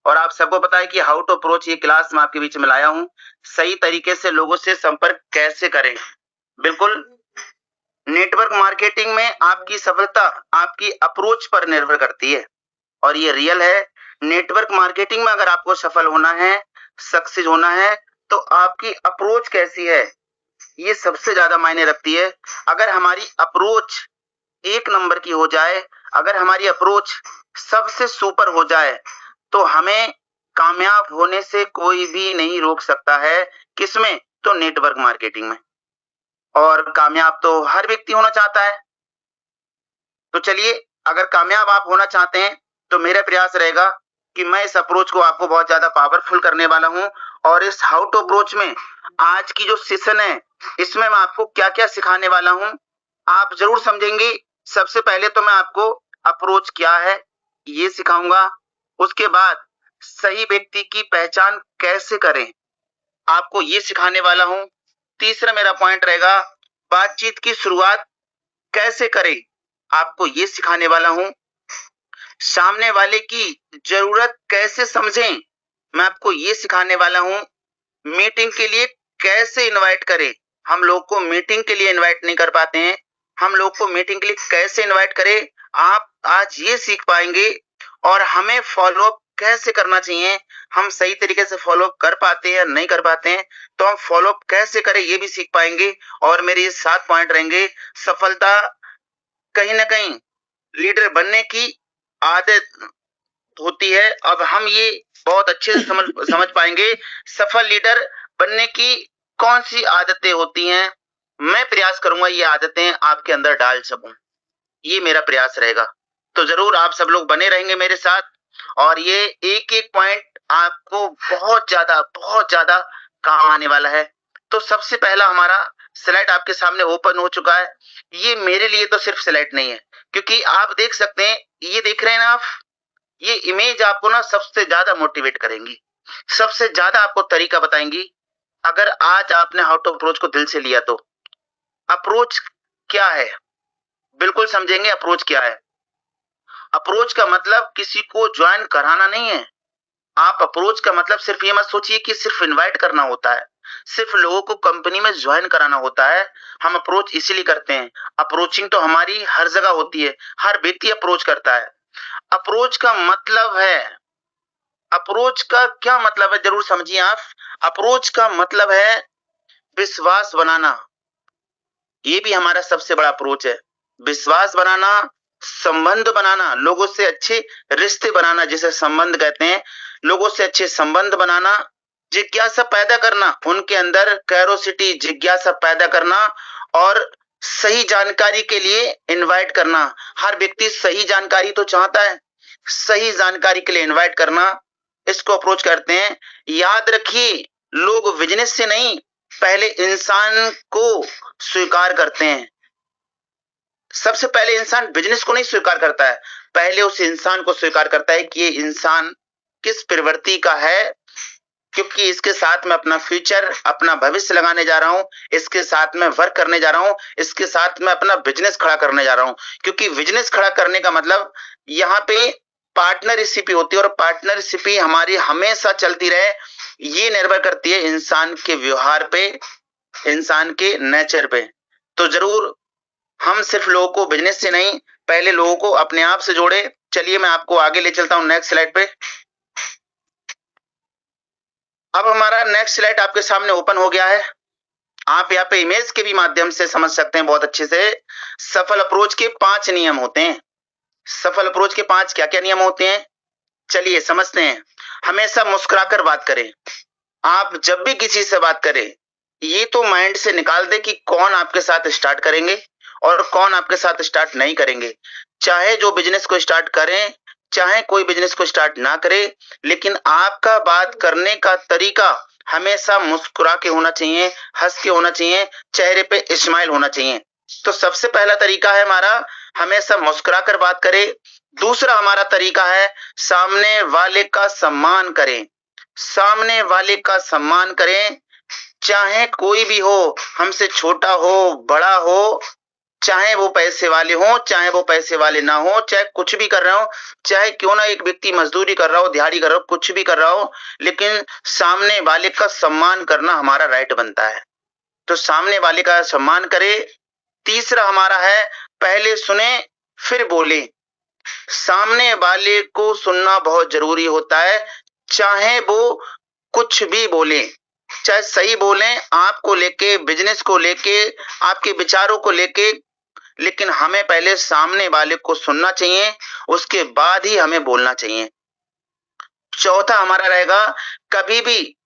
और आप सबको पता है कि हाउ टू अप्रोच ये क्लास मैं आपके बीच में लाया हूँ। सही तरीके से लोगों से संपर्क कैसे करें। बिल्कुल, नेटवर्क मार्केटिंग में आपकी सफलता आपकी अप्रोच पर निर्भर करती है और ये रियल है। नेटवर्क मार्केटिंग में अगर आपको सफल होना है, सक्सेस होना है, तो आपकी अप्रोच कैसी है, ये सबसे ज़्यादा मायने रखती है। अगर हमारी अप्रोच एक नंबर की हो जाए, अगर हमारी अप्रोच सबसे सुपर हो जाए, तो हमें कामयाब होने से कोई भी नहीं रोक सकता है। किसमें? तो नेटवर्क मार्केटिंग में। और कामयाब तो हर व्यक्ति होना चाहता है। तो चलिए, अगर कामयाब आप होना चाहते हैं, तो मेरा प्रयास रहेगा कि मैं इस अप्रोच को आपको बहुत ज़्यादा पावरफुल करने वाला हूँ और इस हाउ टू अप्रोच में आज की जो सेशन है, इसमें मैं आपको क्या-क्या सिखाने वाला हूँ, आप ज़रूर समझेंगे। सबसे पहले तो मैं आपको अप्रोच क्या है, ये सिखाऊँगा। उसके बाद सही व्यक्ति की पहचान कैसे करें, आपको ये सिखाने वाला हूँ। तीसरा मेरा पॉइंट रहेगा, बातचीत की शुरुआत कैसे करें, आपको ये सिखाने वाला हूँ। सामने वाले की ज़रूरत कैसे समझें, मैं आपको ये सिखाने वाला हूँ। मीटिंग के लिए कैसे इनवाइट करें, हम लोग को मीटिंग के लिए इनवाइट नहीं कर पाते हैं, हम लोग को मीटिंग के लिए कैसे इनवाइट करें, आप आज ये सीख पाएँगे। और हमें फ़ॉलो अप कैसे करना चाहिए, हम सही तरीके से फ़ॉलो अप कर पाते हैं या नहीं कर पाते हैं, तो हम फ़ॉलो अप कैसे करें, ये भी सीख पाएँगे। और मेरे ये 7 पॉइंट रहेंगे। सफलता कहीं न कहीं लीडर बनने की आदत होती है। अब हम ये बहुत अच्छे से समझ पाएँगे, सफल लीडर बनने की कौन-सी आदतें होती हैं। मैं प्रयास करूँगा ये आदतें आपके अंदर डाल सकूँ, ये मेरा प्रयास रहेगा। तो ज़रूर आप सब लोग बने रहेंगे मेरे साथ और ये एक-एक पॉइंट आपको बहुत ज़्यादा काम आने वाला है। तो सबसे पहला हमारा स्लाइड आपके सामने ओपन हो चुका है। ये मेरे लिए तो सिर्फ स्लाइड नहीं है, क्योंकि आप देख सकते हैं, ये देख रहे हैं ना आप? ये इमेज आपको ना सबसे ज़्यादा मोटिवेट करेंगी, सबसे ज़्यादा आपको तरीका बताएँगी, अगर आज आपने हाउ टू अप्रोच को दिल से लिया तो। अप्रोच क्या है? बिल्कुल समझेंगे अप्रोच क्या है। अप्रोच का मतलब किसी को जॉइन कराना नहीं है। आप अप्रोच का मतलब सिर्फ ये मत सोचिए कि सिर्फ इनवाइट करना होता है, सिर्फ लोगों को कंपनी में जॉइन कराना होता है। हम अप्रोच इसीलिए करते हैं। अप्रोचिंग तो हमारी हर जगह होती है, हर व्यक्ति अप्रोच करता है। अप्रोच का मतलब है, अप्रोच का क्या मतलब है, ज़रूर समझिए आप। अप्रोच का मतलब है विश्वास बनाना। ये भी हमारा सबसे बड़ा अप्रोच है। विश्वास बनाना, संबंध बनाना, लोगों से अच्छे रिश्ते बनाना जिसे संबंध कहते हैं, लोगों से अच्छे संबंध बनाना, जिज्ञासा पैदा करना, उनके अंदर क्यूरियोसिटी जिज्ञासा पैदा करना और सही जानकारी के लिए इनवाइट करना। हर व्यक्ति सही जानकारी तो चाहता है, सही जानकारी के लिए इनवाइट करना, इसको अप्रोच करते हैं। याद रखिए, लोग बिज़नेस से नहीं, पहले इंसान को स्वीकार करते हैं। सबसे पहले इंसान बिज़नेस को नहीं स्वीकार करता है, पहले उस इंसान को स्वीकार करता है कि ये इंसान किस प्रवृत्ति का है, क्योंकि इसके साथ मैं अपना फ्यूचर, अपना भविष्य लगाने जा रहा हूँ, इसके साथ मैं वर्क करने जा रहा हूँ, इसके साथ मैं अपना बिज़नेस खड़ा करने जा रहा हूँ। क्योंकि बिज़नेस खड़ा करने का मतलब यहाँ पे पार्टनरशिप होती है और पार्टनरशिप हमारी हमेशा चलती रहे, ये निर्भर करती है इंसान के व्यवहार पे, इंसान के नेचर पे। तो ज़रूर हम सिर्फ लोगों को बिज़नेस से नहीं, पहले लोगों को अपने आप से जोड़े। चलिए मैं आपको आगे ले चलता हूँ नेक्स्ट स्लाइड पे। अब हमारा नेक्स्ट स्लाइड आपके सामने ओपन हो गया है। आप यहाँ पे इमेज के भी माध्यम से समझ सकते हैं बहुत अच्छे से। सफल अप्रोच के 5 नियम होते हैं। सफल अप्रोच के 5 क्या-क्या नियम होते हैं? चलिए समझते हैं। हमेशा मुस्कुराकर बात करें। आप जब भी किसी से बात करें, ये तो माइंड से निकाल दें कि कौन आपके साथ स्टार्ट करेंगे और कौन आपके साथ स्टार्ट नहीं करेंगे। चाहे जो बिज़नेस को स्टार्ट करें, चाहे कोई बिज़नेस को स्टार्ट ना करे, लेकिन आपका बात करने का तरीका हमेशा मुस्कुरा के होना चाहिए, हँस के होना चाहिए, चेहरे पे स्माइल होना चाहिए। तो सबसे पहला तरीका है हमारा, हमेशा मुस्कुरा कर बात करें। दूसरा हमारा तरीका है, सामने वाले का सम्मान करें। सामने वाले का सम्मान करें, चाहे कोई भी हो, हमसे छोटा हो, बड़ा हो, चाहे वो पैसे वाले हों, चाहे वो पैसे वाले ना हो, चाहे कुछ भी कर रहे हो, चाहे क्यों ना एक व्यक्ति मजदूरी कर रहा हो, दिहाड़ी कर रहा हो, कुछ भी कर रहा हो, लेकिन सामने वाले का सम्मान करना हमारा राइट बनता है। तो सामने वाले का सम्मान करे। तीसरा हमारा है, पहले सुने फिर बोले। सामने वाले को सुनना बहुत जरूरी होता है, चाहे वो कुछ भी बोले, चाहे सही बोले आपको लेके, बिजनेस को लेके, आपके विचारों को लेके, लेकिन हमें पहले सामने वाले को सुनना चाहिए, उसके बाद ही हमें बोलना चाहिए। चौथा हमारा रहेगा, कभी भी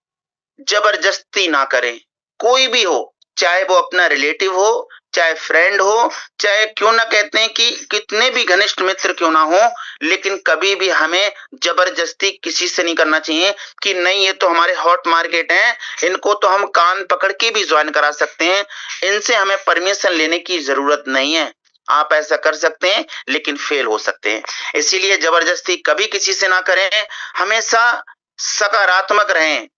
जबरदस्ती ना करें, कोई भी हो, चाहे वो अपना रिलेटिव हो, चाहे फ्रेंड हो, चाहे क्यों ना कहते हैं कि कितने भी घनिष्ठ मित्र क्यों ना हो, लेकिन कभी भी हमें जबरदस्ती किसी से नहीं करना चाहिए कि नहीं ये तो हमारे हॉट मार्केट हैं, इनको तो हम कान पकड़ के भी ज्वाइन करा सकते हैं, इनसे हमें परमिशन लेने की जरूरत नहीं है। आप ऐसा कर सकते हैं लेकिन फेल हो सकते हैं। इसीलिए जबरदस्ती कभी किसी से ना करें, हमेशा सकारात्मक रहें।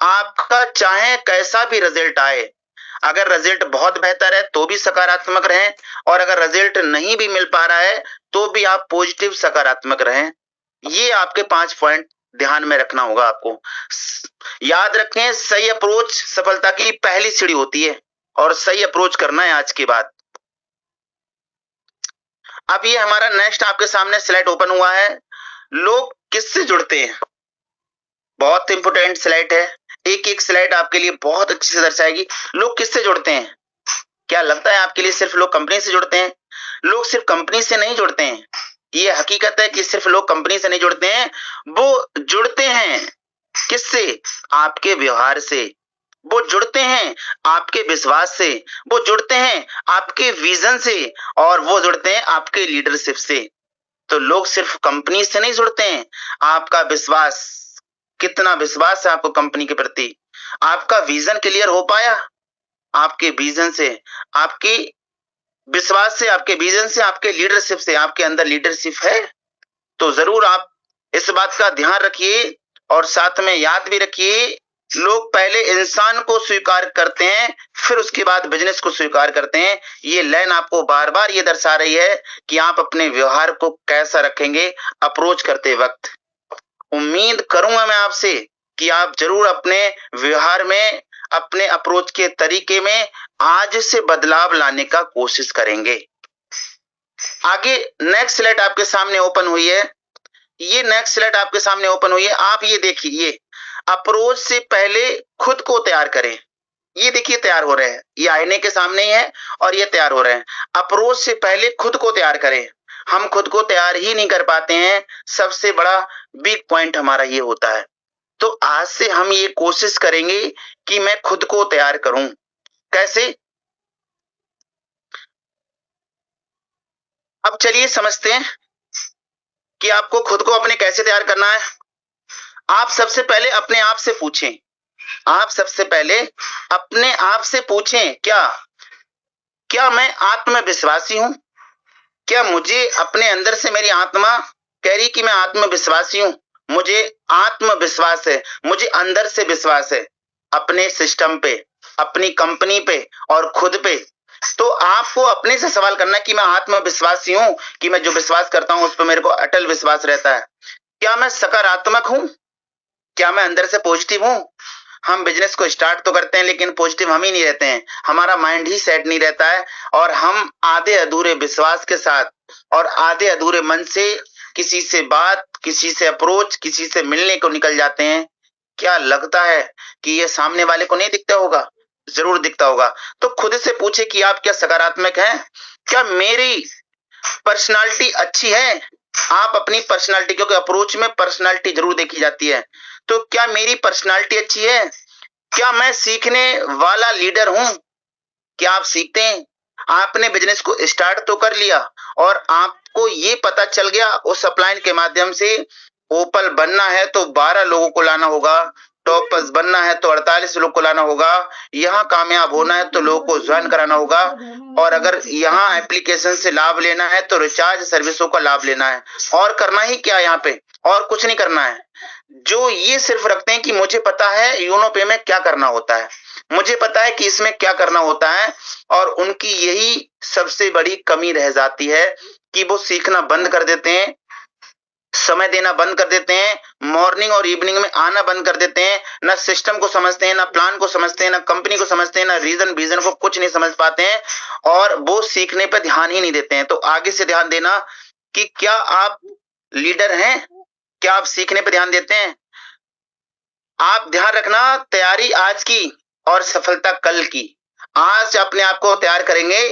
आपका चाहे कैसा भी रिजल्ट आए, अगर रिजल्ट बहुत बेहतर है तो भी सकारात्मक रहें, और अगर रिजल्ट नहीं भी मिल पा रहा है तो भी आप पॉजिटिव सकारात्मक रहें। ये आपके 5 पॉइंट ध्यान में रखना होगा आपको। याद रखें, सही अप्रोच सफलता की पहली सीढ़ी होती है, और सही अप्रोच करना है आज के बाद। अब ये हमारा नेक्स्ट आपके सामने स्लाइड ओपन हुआ है, लोग किससे जुड़ते हैं। बहुत इंपोर्टेंट स्लाइड है, एक एक स्लाइड आपके लिए बहुत अच्छे से दर्शाएगी। लोग किससे जुड़ते हैं? क्या लगता है आपके लिए सिर्फ लोग कंपनी से जुड़ते हैं? लोग सिर्फ कंपनी से नहीं जुड़ते हैं, ये हकीकत है कि सिर्फ लोग कंपनी से नहीं जुड़ते हैं, वो जुड़ते हैं किससे? आपके व्यवहार से, वो जुड़ते हैं आपके विश्वास से, वो जुड़ते हैं आपके विजन से, और वो जुड़ते हैं आपके लीडरशिप से। तो लोग सिर्फ कंपनी से नहीं जुड़ते हैं, आपका विश्वास, कितना विश्वास है आपको कंपनी के प्रति, आपका विजन क्लियर हो पाया, आपके विजन से, आपकी विश्वास से, आपके विजन से, आपके लीडरशिप से, आपके अंदर लीडरशिप है, तो जरूर आप इस बात का ध्यान रखिए, और साथ में याद भी रखिए, लोग पहले इंसान को स्वीकार करते हैं, फिर उसके बाद बिजनेस को स्वीकार करते हैं। ये लाइन आपको बार बार ये दर्शा रही है कि आप अपने व्यवहार को कैसा रखेंगे अप्रोच करते वक्त। उम्मीद करूंगा मैं आपसे कि आप जरूर अपने व्यवहार में, अपने अप्रोच के तरीके में आज से बदलाव लाने का कोशिश करेंगे। आगे नेक्स्ट स्लाइड आपके सामने ओपन हुई है, ये नेक्स्ट स्लाइड आपके सामने ओपन हुई है, आप ये देखिए, ये अप्रोच से पहले खुद को तैयार करें। ये देखिए तैयार हो रहे हैं, ये आईने के सामने ही है और ये तैयार हो रहे हैं। अप्रोच से पहले खुद को तैयार करें। हम खुद को तैयार ही नहीं कर पाते हैं, सबसे बड़ा वीक पॉइंट हमारा ये होता है। तो आज से हम ये कोशिश करेंगे कि मैं खुद को तैयार करूं। कैसे? अब चलिए समझते हैं कि आपको खुद को अपने कैसे तैयार करना है। आप सबसे पहले अपने आप से पूछें, आप सबसे पहले अपने आप से पूछें, क्या मैं आत्मविश्वासी हूं? क्या मुझे अपने अंदर से मेरी आत्मा कह रही कि मैं आत्मविश्वासी हूं? मुझे आत्मविश्वास है, मुझे अंदर से विश्वास है अपने सिस्टम पे, अपनी कंपनी पे और खुद पे। तो आपको अपने से सवाल करना कि मैं आत्मविश्वासी हूं, कि मैं जो विश्वास करता हूं उस पर मेरे को अटल विश्वास रहता है। क्या मैं सकारात्मक हूं? क्या मैं अंदर से पॉजिटिव हूं? हम बिजनेस को स्टार्ट तो करते हैं लेकिन पॉजिटिव हम ही नहीं रहते हैं, हमारा माइंड ही सेट नहीं रहता है, और हम आधे अधूरे विश्वास के साथ और आधे अधूरे मन से किसी से बात, किसी से अप्रोच, किसी से मिलने को निकल जाते हैं। क्या लगता है कि ये सामने वाले को नहीं दिखता होगा? जरूर दिखता होगा। तो खुद से पूछे कि आप क्या सकारात्मक हैं? क्या मेरी पर्सनालिटी अच्छी है? आप अपनी पर्सनालिटी, क्योंकि अप्रोच में पर्सनालिटी जरूर देखी जाती है, तो क्या मेरी पर्सनालिटी अच्छी है? क्या मैं सीखने वाला लीडर हूं? क्या आप सीखते हैं? आपने बिजनेस को स्टार्ट तो कर लिया और आपको ये पता चल गया उस अपलाइन के माध्यम से, ओपल बनना है तो 12 लोगों को लाना होगा, टॉपर्स बनना है तो 48 लोग को लाना होगा, यहाँ कामयाब होना है तो लोगों को ज्वाइन कराना होगा, और अगर यहाँ एप्लीकेशन से लाभ लेना है तो रिचार्ज सर्विसों का लाभ लेना है। और करना ही क्या यहाँ पे? और कुछ नहीं करना है। जो ये सिर्फ रखते हैं कि मुझे पता है योनो पे में क्या करना होता है, मुझे पता है कि इसमें क्या करना होता है, और उनकी यही सबसे बड़ी कमी रह जाती है कि वो सीखना बंद कर देते हैं, समय देना बंद कर देते हैं, मॉर्निंग और इवनिंग में आना बंद कर देते हैं, ना सिस्टम को समझते हैं, ना प्लान को समझते हैं, ना कंपनी को समझते हैं, ना रीजन विजन को कुछ नहीं समझ पाते हैं, और वो सीखने पर ध्यान ही नहीं देते हैं। तो आगे से ध्यान देना कि क्या आप लीडर हैं, क्या आप सीखने पर ध्यान देते हैं। आप ध्यान रखना, तैयारी आज की और सफलता कल की। आज अपने आप को तैयार करेंगे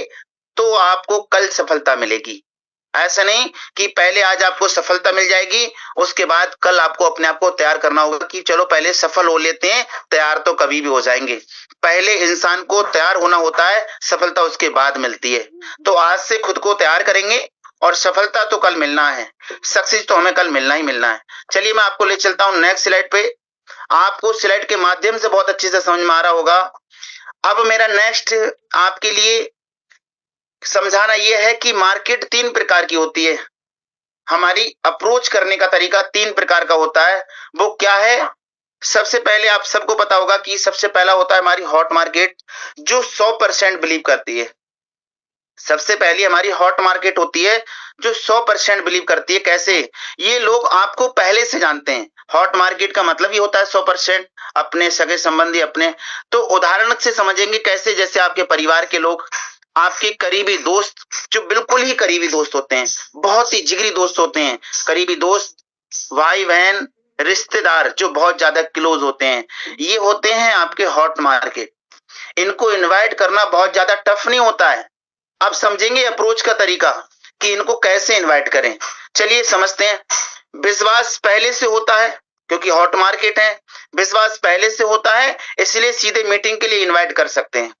तो आपको कल सफलता मिलेगी। ऐसा नहीं कि पहले आज आपको सफलता मिल जाएगी, उसके बाद कल आपको अपने आप को तैयार करना होगा कि चलो पहले सफल हो लेते हैं, तैयार तो कभी भी हो जाएंगे। पहले इंसान को तैयार होना होता है, सफलता उसके बाद मिलती है। तो आज से खुद को तैयार करेंगे और सफलता तो कल मिलना है, सक्सेस तो हमें कल मिलना ही मिलना है। चलिए मैं आपको ले चलता हूं नेक्स्ट स्लाइड पे। आपको स्लाइड के माध्यम से बहुत अच्छे से समझ में आ रहा होगा। अब मेरा नेक्स्ट आपके लिए समझाना यह है कि मार्केट 3 प्रकार की होती है। हमारी अप्रोच करने का तरीका 3 प्रकार का होता है। वो क्या है? सबसे पहले आप सबको पता होगा कि सबसे पहला होता है हमारी हॉट मार्केट, जो 100% बिलीव करती है। सबसे पहली हमारी हॉट मार्केट होती है जो 100% बिलीव करती है। कैसे? ये लोग आपको पहले से जानते हैं। हॉट मार्केट का मतलब ही होता है 100%, अपने सगे संबंधी अपने। तो उदाहरण से समझेंगे कैसे, जैसे आपके परिवार के लोग, आपके करीबी दोस्त, जो बिल्कुल ही करीबी दोस्त होते हैं, बहुत ही जिगरी दोस्त होते हैं, करीबी दोस्त, भाई बहन, रिश्तेदार जो बहुत ज्यादा क्लोज होते हैं, ये होते हैं आपके हॉट मार्केट। इनको इनवाइट करना बहुत ज्यादा टफ नहीं होता है। अब समझेंगे अप्रोच का तरीका कि इनको कैसे इनवाइट करें। चलिए समझते हैं। विश्वास पहले से होता है, क्योंकि हॉट मार्केट है, विश्वास पहले से होता है, इसलिए सीधे मीटिंग के लिए इनवाइट कर सकते हैं।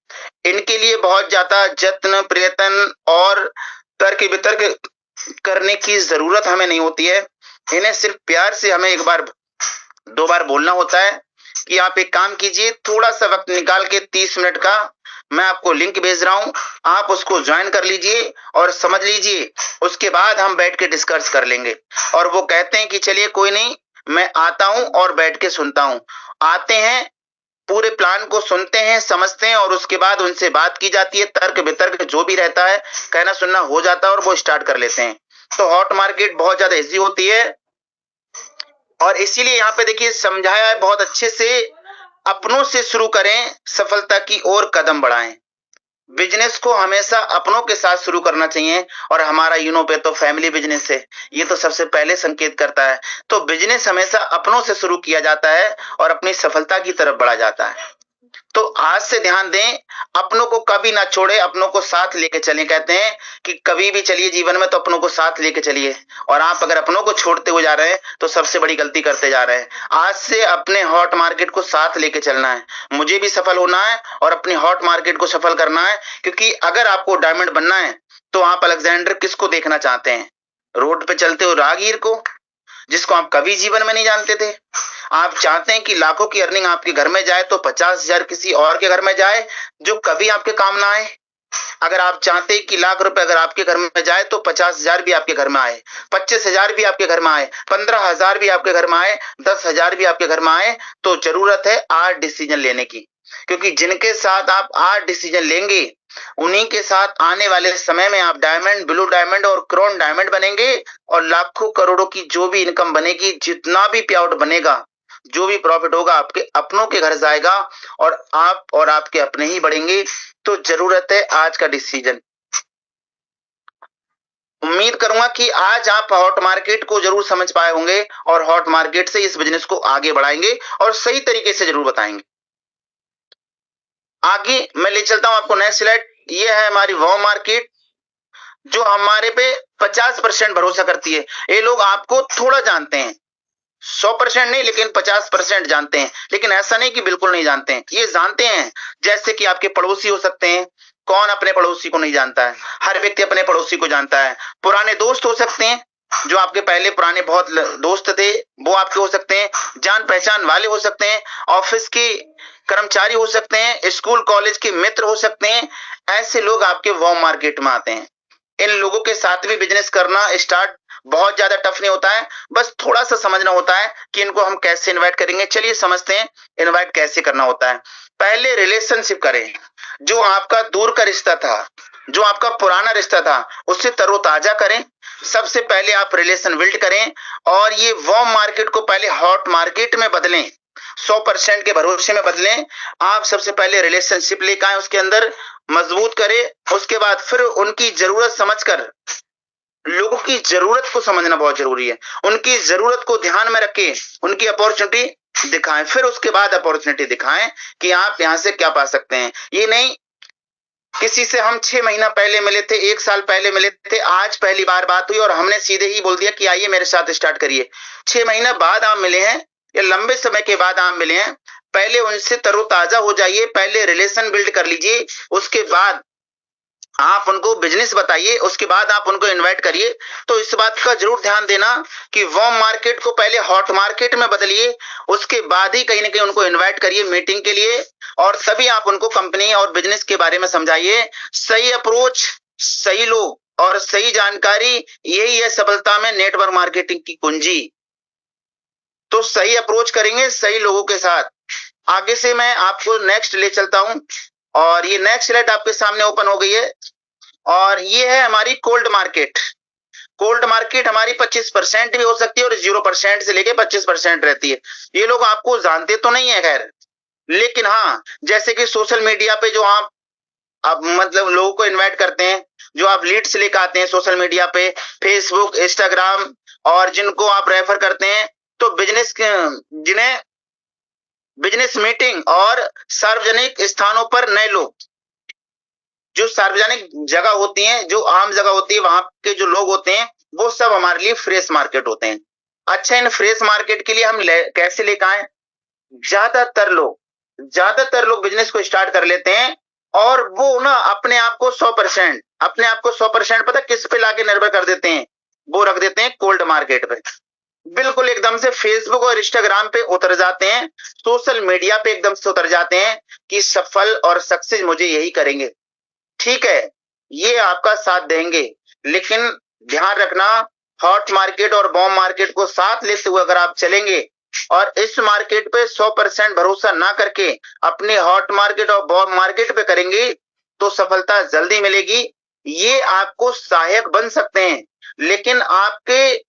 इनके लिए बहुत ज्यादा जत्न, प्रयत्न और तर्क वितर्क करने की जरूरत हमें नहीं होती है। इन्हें सिर्फ प्यार से हमें 1 बार 2 बार बोलना होता है कि आप एक काम कीजिए, थोड़ा सा वक्त निकाल के 30 मिनट का मैं आपको लिंक भेज रहा हूं, आप उसको ज्वाइन कर लीजिए और समझ लीजिए। उसके बाद हम बैठ के डिस्कस कर लेंगे। और वो कहते हैं कि चलिए कोई नहीं, मैं आता हूं और बैठ के सुनता हूं। आते हैं, पूरे प्लान को सुनते हैं, समझते हैं, और उसके बाद उनसे बात की जाती है, तर्क वितर्क जो भी रहता है, कहना सुनना हो जाता है और वो स्टार्ट कर लेते हैं। तो हॉट मार्केट बहुत ज्यादा इजी होती है, और इसीलिए यहाँ पे देखिए समझाया है बहुत अच्छे से। अपनों से शुरू करें, सफलता की ओर कदम बढ़ाएं। बिजनेस को हमेशा अपनों के साथ शुरू करना चाहिए, और हमारा यूनो पे तो फैमिली बिजनेस है, ये तो सबसे पहले संकेत करता है। तो बिजनेस हमेशा अपनों से शुरू किया जाता है और अपनी सफलता की तरफ बढ़ा जाता है। तो आज से ध्यान दें, अपनों को कभी ना छोड़े, अपनों को साथ लेके चलें। कहते हैं कि कभी भी चलिए जीवन में तो अपनों को साथ लेके चलिए, और आप अगर अपनों को छोड़ते हुए जा रहे हैं तो सबसे बड़ी गलती करते जा रहे हैं। आज से अपने हॉट मार्केट को साथ लेके चलना है। मुझे भी सफल होना है और अपनी हॉट मार्केट को सफल करना है, क्योंकि अगर आपको डायमंड बनना है तो आप अलेक्जेंडर किसको देखना चाहते हैं? रोड पे चलते हो राहगीर को, जिसको आप कभी जीवन में नहीं जानते थे। आप चाहते हैं कि लाखों की अर्निंग आपके घर में जाए तो 50,000 किसी और के घर में जाए जो कभी आपके काम ना आए। अगर आप चाहते हैं कि लाख रुपए अगर आपके घर में जाए तो 50,000 भी आपके घर में आए, 25,000 भी आपके घर में आए, 15,000 भी आपके घर में आए, 10,000 भी आपके घर में आए, तो जरूरत है आज डिसीजन लेने की। क्योंकि जिनके साथ आप आज डिसीजन लेंगे, उन्हीं के साथ आने वाले समय में आप डायमंड, ब्लू डायमंड और क्राउन डायमंड बनेंगे, और लाखों करोड़ों की जो भी इनकम बनेगी, जितना भी पे आउट बनेगा, जो भी प्रॉफिट होगा, आपके अपनों के घर जाएगा, और आप और आपके अपने ही बढ़ेंगे। तो जरूरत है आज का डिसीजन। उम्मीद करूंगा कि आज आप हॉट मार्केट को जरूर समझ पाए होंगे, और हॉट मार्केट से इस बिजनेस को आगे बढ़ाएंगे और सही तरीके से जरूर बताएंगे। आगे मैं ले चलता हूं आपको नेक्स्ट स्लाइड। ये है हमारी वो मार्केट जो हमारे पे 50% भरोसा करती है। ये लोग आपको थोड़ा जानते हैं, 100% नहीं, लेकिन 50% जानते हैं। लेकिन ऐसा नहीं कि बिल्कुल नहीं जानते हैं, ये जानते हैं। जैसे कि आपके पड़ोसी हो सकते हैं। कौन अपने पड़ोसी को नहीं जानता है? हर व्यक्ति अपने पड़ोसी को जानता है। पुराने दोस्त हो सकते हैं, जो आपके पहले पुराने बहुत दोस्त थे, वो आपके हो सकते हैं। जान पहचान वाले हो सकते हैं, ऑफिस के कर्मचारी हो सकते हैं, स्कूल कॉलेज के मित्र हो सकते हैं। ऐसे लोग आपके वो मार्केट में आते हैं। इन लोगों के साथ भी बिजनेस करना स्टार्ट बहुत ज्यादा टफ नहीं होता है, बस थोड़ा सा समझना होता है कि इनको हम कैसे इनवाइट करेंगे। चलिए समझते हैं इनवाइट कैसे करना होता है। पहले रिलेशनशिप करें, जो आपका दूर का रिश्ता था, जो आपका पुराना रिश्ता था, उससे तरोताजा करें। सबसे पहले आप रिलेशन बिल्ड करें और ये वार्म मार्केट को पहले हॉट मार्केट में बदलें, 100% के भरोसे में बदलें। आप सबसे पहले रिलेशनशिप लेकर आए, उसके अंदर मजबूत करें। उसके बाद फिर उनकी जरूरत समझकर, लोगों की जरूरत को समझना बहुत जरूरी है, उनकी जरूरत को ध्यान में रखें, उनकी अपॉर्चुनिटी दिखाएं, फिर उसके बाद अपॉर्चुनिटी दिखाएं कि आप यहां से क्या पा सकते हैं। ये नहीं किसी से हम 6 महीना पहले मिले थे, 1 साल पहले मिले थे, आज पहली बार बात हुई और हमने सीधे ही बोल दिया कि आइए मेरे साथ स्टार्ट करिए। 6 महीना बाद आप मिले हैं या लंबे समय के बाद आप मिले हैं, पहले उनसे तरोताजा हो जाइए, पहले रिलेशन बिल्ड कर लीजिए, उसके बाद आप उनको बिजनेस बताइए, उसके बाद आप उनको इनवाइट करिए। तो इस बात का जरूर ध्यान देना कि वार्म मार्केट को पहले हॉट मार्केट में बदलिए, उसके बाद ही कहीं ना कहीं उनको इनवाइट करिए मीटिंग के लिए, और तभी आप उनको कंपनी और बिजनेस के बारे में समझाइए। सही अप्रोच, सही लोग और सही जानकारी, यही है सफलता में नेटवर्क मार्केटिंग की कुंजी। तो सही अप्रोच करेंगे सही लोगों के साथ। आगे से मैं आपको नेक्स्ट ले चलता हूं और ये नेक्स्ट स्लाइड आपके सामने ओपन हो गई है और ये है हमारी कोल्ड मार्केट। कोल्ड मार्केट हमारी 25% भी हो सकती है और 0% से लेके 25% रहती है। ये लोग आपको जानते तो नहीं है खैर, लेकिन हाँ, जैसे कि सोशल मीडिया पे जो आप मतलब लोगों को इनवाइट करते हैं, जो आप लीड्स लेकर आते हैं सोशल मीडिया पे, फेसबुक, इंस्टाग्राम, और जिनको आप रेफर करते हैं, तो जिन्हें बिजनेस मीटिंग और सार्वजनिक स्थानों पर नए लोग, जो सार्वजनिक जगह होती हैं, जो आम जगह होती है, वहां के जो लोग होते हैं, वो सब हमारे लिए फ्रेश मार्केट होते हैं। अच्छा, इन फ्रेश मार्केट के लिए हम कैसे लेकर आए? ज्यादातर लोग बिजनेस को स्टार्ट कर लेते हैं और वो ना अपने आप को 100% पता किस पे लाके निर्भर कर देते हैं? वो रख देते हैं कोल्ड मार्केट पे। बिल्कुल एकदम से फेसबुक और इंस्टाग्राम पे उतर जाते हैं, सोशल मीडिया पे एकदम से उतर जाते हैं कि सफल और सक्सेस मुझे यही करेंगे। ठीक है, ये आपका साथ देंगे, लेकिन ध्यान रखना, हॉट मार्केट और बॉम्ब मार्केट को साथ लेते हुए अगर आप चलेंगे और इस मार्केट पे 100% भरोसा ना करके अपने हॉट मार्केट और बॉम्ब मार्केट पे करेंगे, तो सफलता जल्दी मिलेगी। ये आपको सहायक बन सकते हैं, लेकिन आपके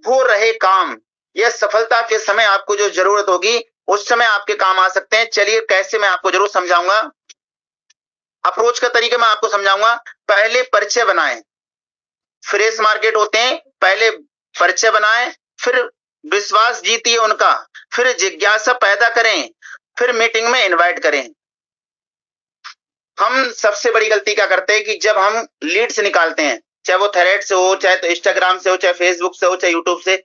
वो रहे काम या सफलता के समय आपको जो जरूरत होगी, उस समय आपके काम आ सकते हैं। चलिए कैसे, मैं आपको जरूर समझाऊंगा। अप्रोच का तरीका मैं आपको समझाऊंगा। पहले परिचय बनाएं, फ्रेश मार्केट होते हैं, पहले परिचय बनाएं, फिर विश्वास जीतिए उनका, फिर जिज्ञासा पैदा करें, फिर मीटिंग में इनवाइट करें। हम सबसे बड़ी गलती क्या करते हैं कि जब हम लीड्स निकालते हैं, चाहे वो थ्रेड से हो, चाहे तो इंस्टाग्राम से हो, चाहे फेसबुक से हो, चाहे यूट्यूब से,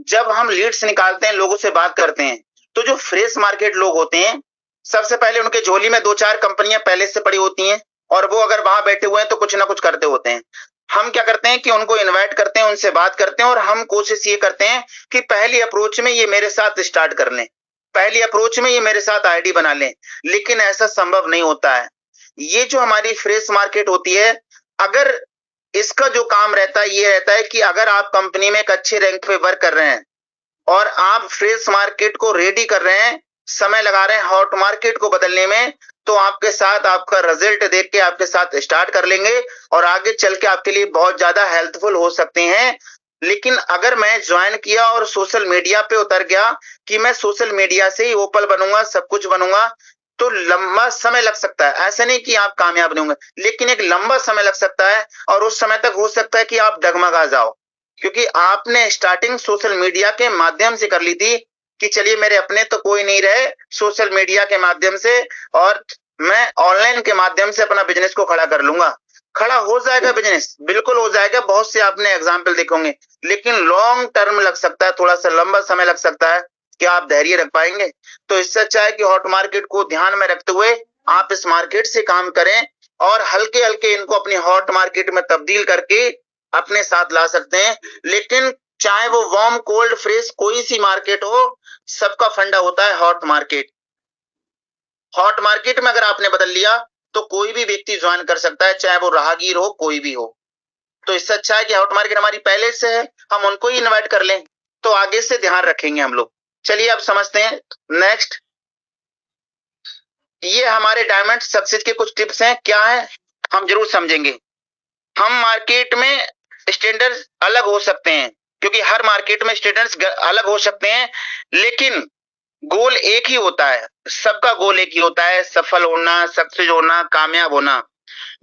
जब हम लीड्स निकालते हैं, लोगों से बात करते हैं, तो जो फ्रेश मार्केट लोग होते हैं, सबसे पहले उनके झोली में 2-4 कंपनियां पहले से पड़ी होती हैं और वो अगर वहां बैठे हुए हैं तो कुछ ना कुछ करते होते हैं। हम क्या करते हैं कि उनको इनवाइट करते हैं, उनसे बात करते हैं और हम कोशिश ये करते हैं कि पहली अप्रोच में ये मेरे साथ स्टार्ट कर लें, पहली अप्रोच में ये मेरे साथ आईडी बना लें, लेकिन ऐसा संभव नहीं होता है। ये जो हमारी फ्रेश मार्केट होती है, अगर इसका जो काम रहता है ये रहता है कि अगर आप कंपनी में एक अच्छे रैंक पे वर्क कर रहे हैं और आप फ्रेश मार्केट को रेडी कर रहे हैं, समय लगा रहे हैं हॉट मार्केट को बदलने में, तो आपके साथ आपका रिजल्ट देख के आपके साथ स्टार्ट कर लेंगे और आगे चल के आपके लिए बहुत ज्यादा हेल्पफुल हो सकते हैं। लेकिन अगर मैं ज्वाइन किया और सोशल मीडिया पे उतर गया कि मैं सोशल मीडिया से ही ओपल बनूंगा, सब कुछ बनूंगा, तो लंबा समय लग सकता है। ऐसा नहीं कि आप कामयाब नहीं होंगे, लेकिन एक लंबा समय लग सकता है और उस समय तक हो सकता है कि आप डगमगा जाओ, क्योंकि आपने स्टार्टिंग सोशल मीडिया के माध्यम से कर ली थी कि चलिए मेरे अपने तो कोई नहीं रहे, सोशल मीडिया के माध्यम से और मैं ऑनलाइन के माध्यम से अपना बिजनेस को खड़ा कर लूंगा। खड़ा हो जाएगा बिजनेस, बिल्कुल हो जाएगा, बहुत से आपने एग्जाम्पल देखे होंगे, लेकिन लॉन्ग टर्म लग सकता है, थोड़ा सा लंबा समय लग सकता है कि आप धैर्य रख पाएंगे। तो इससे अच्छा है कि हॉट मार्केट को ध्यान में रखते हुए आप इस मार्केट से काम करें और हल्के हल्के इनको अपनी हॉट मार्केट में तब्दील करके अपने साथ ला सकते हैं। लेकिन चाहे वो वार्म, कोल्ड, फ्रेश कोई सी मार्केट हो, सबका फंडा होता है हॉट मार्केट। हॉट मार्केट में अगर आपने बदल लिया तो कोई भी व्यक्ति ज्वाइन कर सकता है, चाहे वो राहगीर हो, कोई भी हो। तो इससे अच्छा है कि हॉट मार्केट हमारी पहले से है, हम उनको ही इनवाइट कर लें, तो आगे से ध्यान रखेंगे हम लोग। चलिए अब समझते हैं नेक्स्ट। ये हमारे डायमंड सक्सेस के कुछ टिप्स हैं, क्या है हम जरूर समझेंगे। हम मार्केट में स्टैंडर्ड्स अलग हो सकते हैं, क्योंकि हर मार्केट में स्टैंडर्ड्स अलग हो सकते हैं, लेकिन गोल एक ही होता है, सबका गोल एक ही होता है, सफल होना, सक्सेस होना, कामयाब होना।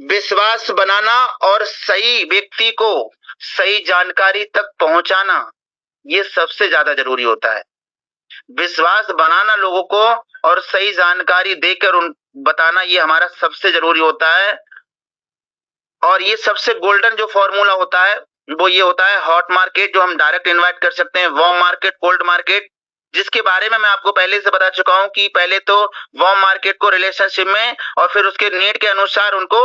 विश्वास बनाना और सही व्यक्ति को सही जानकारी तक पहुंचाना, ये सबसे ज्यादा जरूरी होता है। विश्वास बनाना लोगों को और सही जानकारी देकर उन बताना, ये हमारा सबसे जरूरी होता है। और ये सबसे गोल्डन जो फॉर्मूला होता है वो ये होता है हॉट मार्केट, जो हम डायरेक्ट इनवाइट कर सकते हैं, वार्म मार्केट, कोल्ड मार्केट, जिसके बारे में मैं आपको पहले से बता चुका हूं कि पहले तो वार्म मार्केट को रिलेशनशिप में और फिर उसके नीड के अनुसार उनको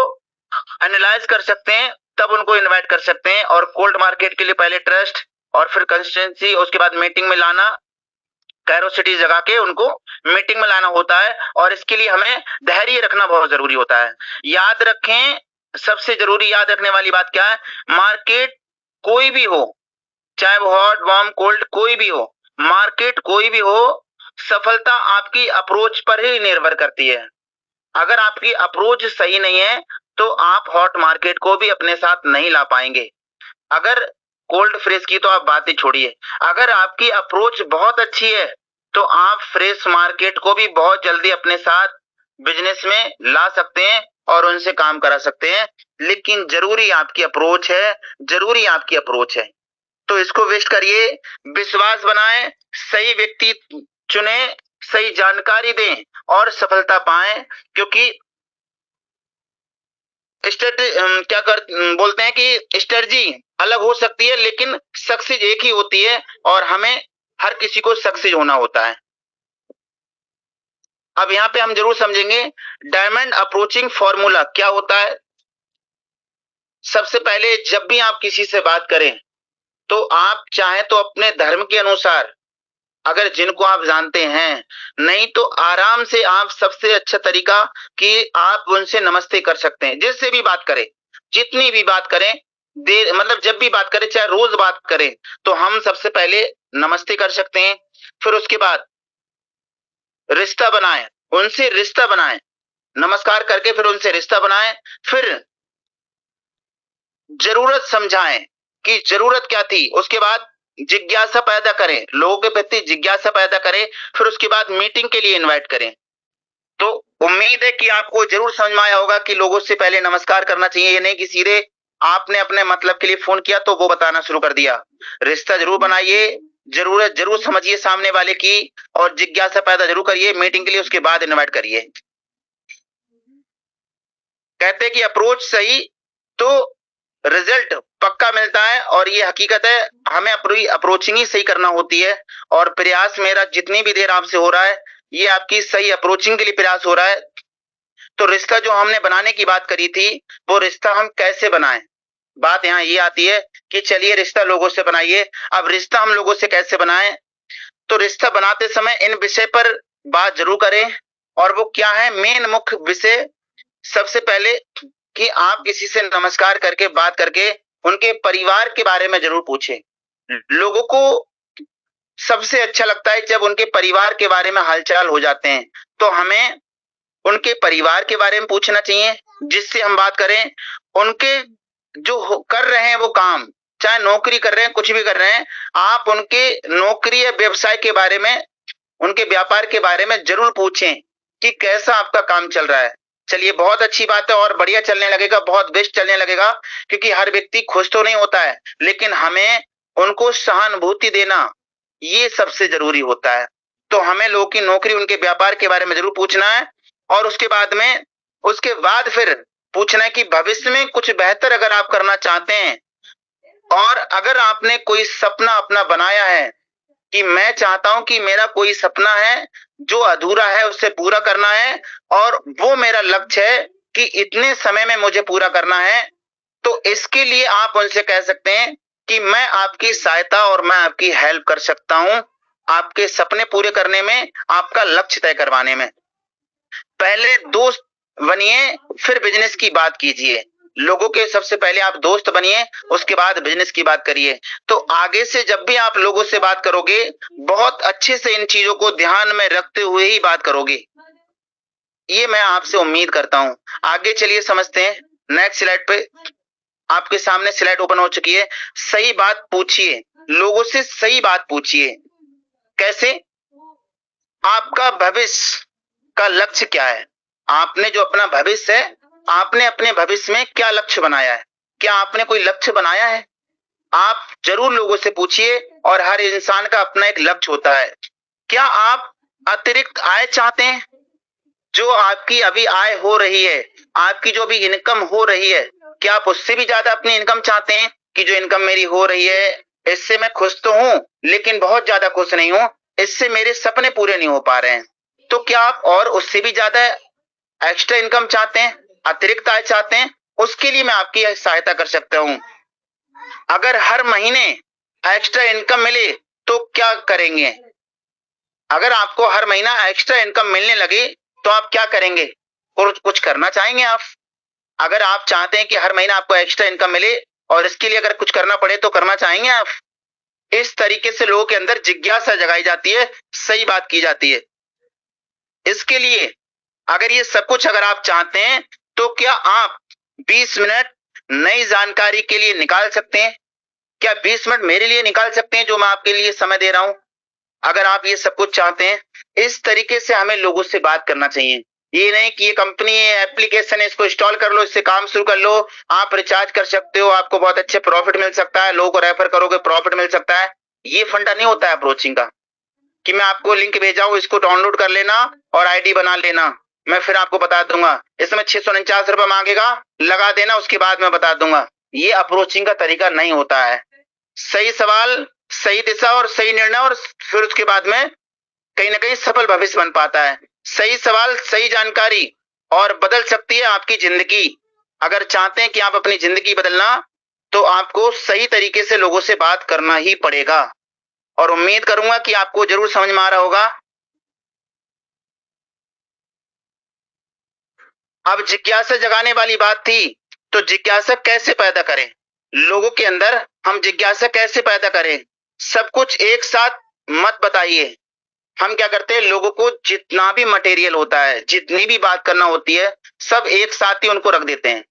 एनालाइज कर सकते हैं, तब उनको इनवाइट कर सकते हैं। और कोल्ड मार्केट के लिए पहले ट्रस्ट और फिर कंसिस्टेंसी, उसके बाद मीटिंग में लाना, कैरोसिटी जगा के उनको मीटिंग में लाना होता है। और इसके लिए हमें धैर्य रखना बहुत जरूरी होता है। याद रखें, सबसे जरूरी याद रखने वाली बात क्या है, मार्केट कोई भी हो, चाहे वो हॉट, वार्म, कोल्ड, कोई भी हो, मार्केट कोई भी हो, सफलता आपकी अप्रोच पर ही निर्भर करती है। अगर आपकी अप्रोच सही नहीं है तो आप हॉट मार्केट को भी अपने साथ नहीं ला पाएंगे। अगर कोल्ड फ्रेश की तो आप बात ही छोड़िए, अगर आपकी अप्रोच बहुत अच्छी है तो आप फ्रेश मार्केट को भी बहुत जल्दी अपने साथ बिजनेस में ला सकते हैं और उनसे काम करा सकते हैं। लेकिन जरूरी आपकी अप्रोच है, जरूरी आपकी अप्रोच है, तो इसको वेस्ट करिए। विश्वास बनाएं, सही व्यक्ति चुने, सही जानकारी दें और सफलता पाएं। क्योंकि क्या बोलते हैं कि स्ट्रेटजी अलग हो सकती है, लेकिन सक्सेस एक ही होती है और हमें हर किसी को सक्सेस होना होता है। अब यहाँ पे हम जरूर समझेंगे डायमंड अप्रोचिंग फॉर्मूला क्या होता है। सबसे पहले जब भी आप किसी से बात करें तो आप चाहे तो अपने धर्म के अनुसार, अगर जिनको आप जानते हैं, नहीं तो आराम से आप सबसे अच्छा तरीका कि आप उनसे नमस्ते कर सकते हैं। जिससे भी बात करें, जितनी भी बात करें, देर मतलब जब भी बात करें, चाहे रोज बात करें, तो हम सबसे पहले नमस्ते कर सकते हैं। फिर उसके बाद रिश्ता बनाएं, उनसे रिश्ता बनाएं, नमस्कार करके फिर उनसे रिश्ता बनाएं। फिर जरूरत समझाएं कि जरूरत क्या थी, उसके बाद जिज्ञासा पैदा करें, लोगों के प्रति जिज्ञासा पैदा करें। फिर उसके बाद मीटिंग के लिए इनवाइट करें। तो उम्मीद है कि आपको जरूर समझ में आया होगा कि लोगों से पहले नमस्कार करना चाहिए, ये नहीं कि सीधे आपने अपने मतलब के लिए फोन किया तो वो बताना शुरू कर दिया। रिश्ता जरूर बनाइए, जरूरत जरूर समझिए सामने वाले की और जिज्ञासा पैदा जरूर करिए मीटिंग के लिए, उसके बाद इनवाइट करिए। कहते हैं कि अप्रोच सही तो रिजल्ट पक्का मिलता है, और ये हकीकत है। हमें अपनी अप्रोचिंग ही सही करना होती है। और प्रयास मेरा जितनी भी देर आपसे हो रहा है, ये आपकी सही अप्रोचिंग के लिए प्रयास हो रहा है। तो रिश्ता जो हमने बनाने की बात करी थी, वो रिश्ता हम कैसे बनाएं, बात यहाँ ये आती है कि चलिए रिश्ता लोगों से बनाइए। अब रिश्ता हम लोगों से कैसे बनाएं, तो रिश्ता बनाते समय इन विषय पर बात जरूर करें। और वो क्या है, मेन मुख्य विषय, सबसे पहले कि आप किसी से नमस्कार करके बात करके उनके परिवार के बारे में जरूर पूछें। लोगों को सबसे अच्छा लगता है जब उनके परिवार के बारे में हालचाल हो जाते हैं, तो हमें उनके परिवार के बारे में पूछना चाहिए। जिससे हम बात करें उनके जो कर रहे हैं वो काम, चाहे नौकरी कर रहे हैं, कुछ भी कर रहे हैं, आप उनके नौकरी या व्यवसाय के बारे में, उनके व्यापार के बारे में जरूर पूछें कि कैसा आपका काम चल रहा है। चलिए बहुत अच्छी बात है, और बढ़िया चलने लगेगा, बहुत बेस्ट चलने लगेगा। क्योंकि हर व्यक्ति खुश तो नहीं होता है, लेकिन हमें उनको सहानुभूति देना ये सबसे जरूरी होता है। तो हमें लोगों की नौकरी, उनके व्यापार के बारे में जरूर पूछना है। और उसके बाद फिर पूछना है कि भविष्य में कुछ बेहतर अगर आप करना चाहते हैं, और अगर आपने कोई सपना अपना बनाया है कि मैं चाहता हूं कि मेरा कोई सपना है जो अधूरा है उसे पूरा करना है, और वो मेरा लक्ष्य है कि इतने समय में मुझे पूरा करना है, तो इसके लिए आप उनसे कह सकते हैं कि मैं आपकी सहायता और मैं आपकी हेल्प कर सकता हूं आपके सपने पूरे करने में, आपका लक्ष्य तय करवाने में। पहले दोस्त बनिए, फिर बिजनेस की बात कीजिए। लोगों के सबसे पहले आप दोस्त बनिए, उसके बाद बिजनेस की बात करिए। तो आगे से जब भी आप लोगों से बात करोगे, बहुत अच्छे से इन चीजों को ध्यान में रखते हुए ही बात करोगे, ये मैं आपसे उम्मीद करता हूं। आगे चलिए समझते हैं। नेक्स्ट स्लाइड पे आपके सामने स्लाइड ओपन हो चुकी है। सही बात पूछिए, लोगों से सही बात पूछिए। कैसे? आपका भविष्य का लक्ष्य क्या है? आपने जो अपना भविष्य है, आपने अपने भविष्य में क्या लक्ष्य बनाया है? क्या आपने कोई लक्ष्य बनाया है? आप जरूर लोगों से पूछिए, और हर इंसान का अपना एक लक्ष्य होता है। क्या आप अतिरिक्त आय चाहते हैं? जो आपकी अभी आय हो रही है, आपकी जो भी इनकम हो रही है, क्या आप उससे भी ज्यादा अपनी इनकम चाहते हैं कि जो इनकम मेरी हो रही है, इससे मैं खुश तो हूं, लेकिन बहुत ज्यादा खुश नहीं हूं, इससे मेरे सपने पूरे नहीं हो पा रहे हैं। तो क्या आप और उससे भी ज्यादा एक्स्ट्रा इनकम चाहते हैं, अतिरिक्त आय चाहते हैं? उसके लिए मैं आपकी सहायता कर सकता हूं। अगर हर महीने एक्स्ट्रा इनकम मिले तो क्या करेंगे? अगर आपको हर महीना एक्स्ट्रा इनकम मिलने लगे तो आप क्या करेंगे? कुछ करना चाहेंगे आप? अगर आप चाहते हैं कि हर महीना आपको एक्स्ट्रा इनकम मिले और इसके लिए अगर कुछ करना पड़े तो करना चाहेंगे आप? इस तरीके से लोगों के अंदर जिज्ञासा जगाई जाती है, सही बात की जाती है। इसके लिए अगर ये सब कुछ अगर आप चाहते हैं तो क्या आप 20 मिनट नई जानकारी के लिए निकाल सकते हैं? क्या 20 मिनट मेरे लिए निकाल सकते हैं जो मैं आपके लिए समय दे रहा हूं? अगर आप ये सब कुछ चाहते हैं, इस तरीके से हमें लोगों से बात करना चाहिए। ये नहीं कि ये कंपनी है, एप्लीकेशन है, इसको इंस्टॉल कर लो, इससे काम शुरू कर लो, आप रिचार्ज कर सकते हो, आपको बहुत अच्छे प्रॉफिट मिल सकता है, लोगों को रेफर करोगे प्रॉफिट मिल सकता है। ये फंडा नहीं होता है अप्रोचिंग का कि मैं आपको लिंक भेजा हूं, इसको डाउनलोड कर लेना और आईडी बना लेना, मैं फिर आपको बता दूंगा। इसमें 649 रुपए मांगेगा, लगा देना, उसके बाद मैं बता दूंगा। ये अप्रोचिंग का तरीका नहीं होता है। सही सवाल, सही दिशा और सही निर्णय, और फिर उसके बाद में कहीं ना कहीं सफल भविष्य बन पाता है। सही सवाल, सही जानकारी, और बदल सकती है आपकी जिंदगी। अगर चाहते हैं कि आप अपनी जिंदगी बदलना, तो आपको सही तरीके से लोगों से बात करना ही पड़ेगा। और उम्मीद करूंगा कि आपको जरूर समझ में आ रहा होगा। अब जिज्ञासा जगाने वाली बात थी, तो जिज्ञासा कैसे पैदा करें लोगों के अंदर? हम जिज्ञासा कैसे पैदा करें? सब कुछ एक साथ मत बताइए। हम क्या करते हैं, लोगों को जितना भी मटेरियल होता है, जितनी भी बात करना होती है, सब एक साथ ही उनको रख देते हैं।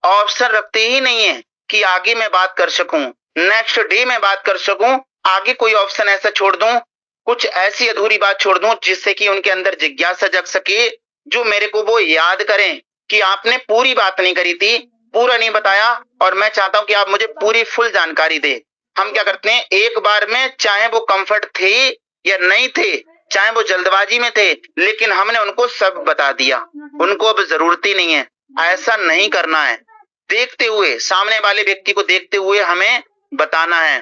ऑप्शन रखते ही नहीं है कि आगे मैं बात कर सकूं, नेक्स्ट डे मैं बात कर सकूं, आगे कोई ऑप्शन ऐसा छोड़ दूं, कुछ ऐसी अधूरी बात छोड़ दूं जिससे कि उनके अंदर जिज्ञासा जग सके, जो मेरे को वो याद करें कि आपने पूरी बात नहीं करी थी, पूरा नहीं बताया, और मैं चाहता हूं कि आप मुझे पूरी फुल जानकारी दे। हम क्या करते हैं, एक बार में, चाहे वो कंफर्ट थे या नहीं थे, चाहे वो जल्दबाजी में थे, लेकिन हमने उनको सब बता दिया, उनको अब जरूरत ही नहीं है। ऐसा नहीं करना है। देखते हुए, सामने वाले व्यक्ति को देखते हुए हमें बताना है।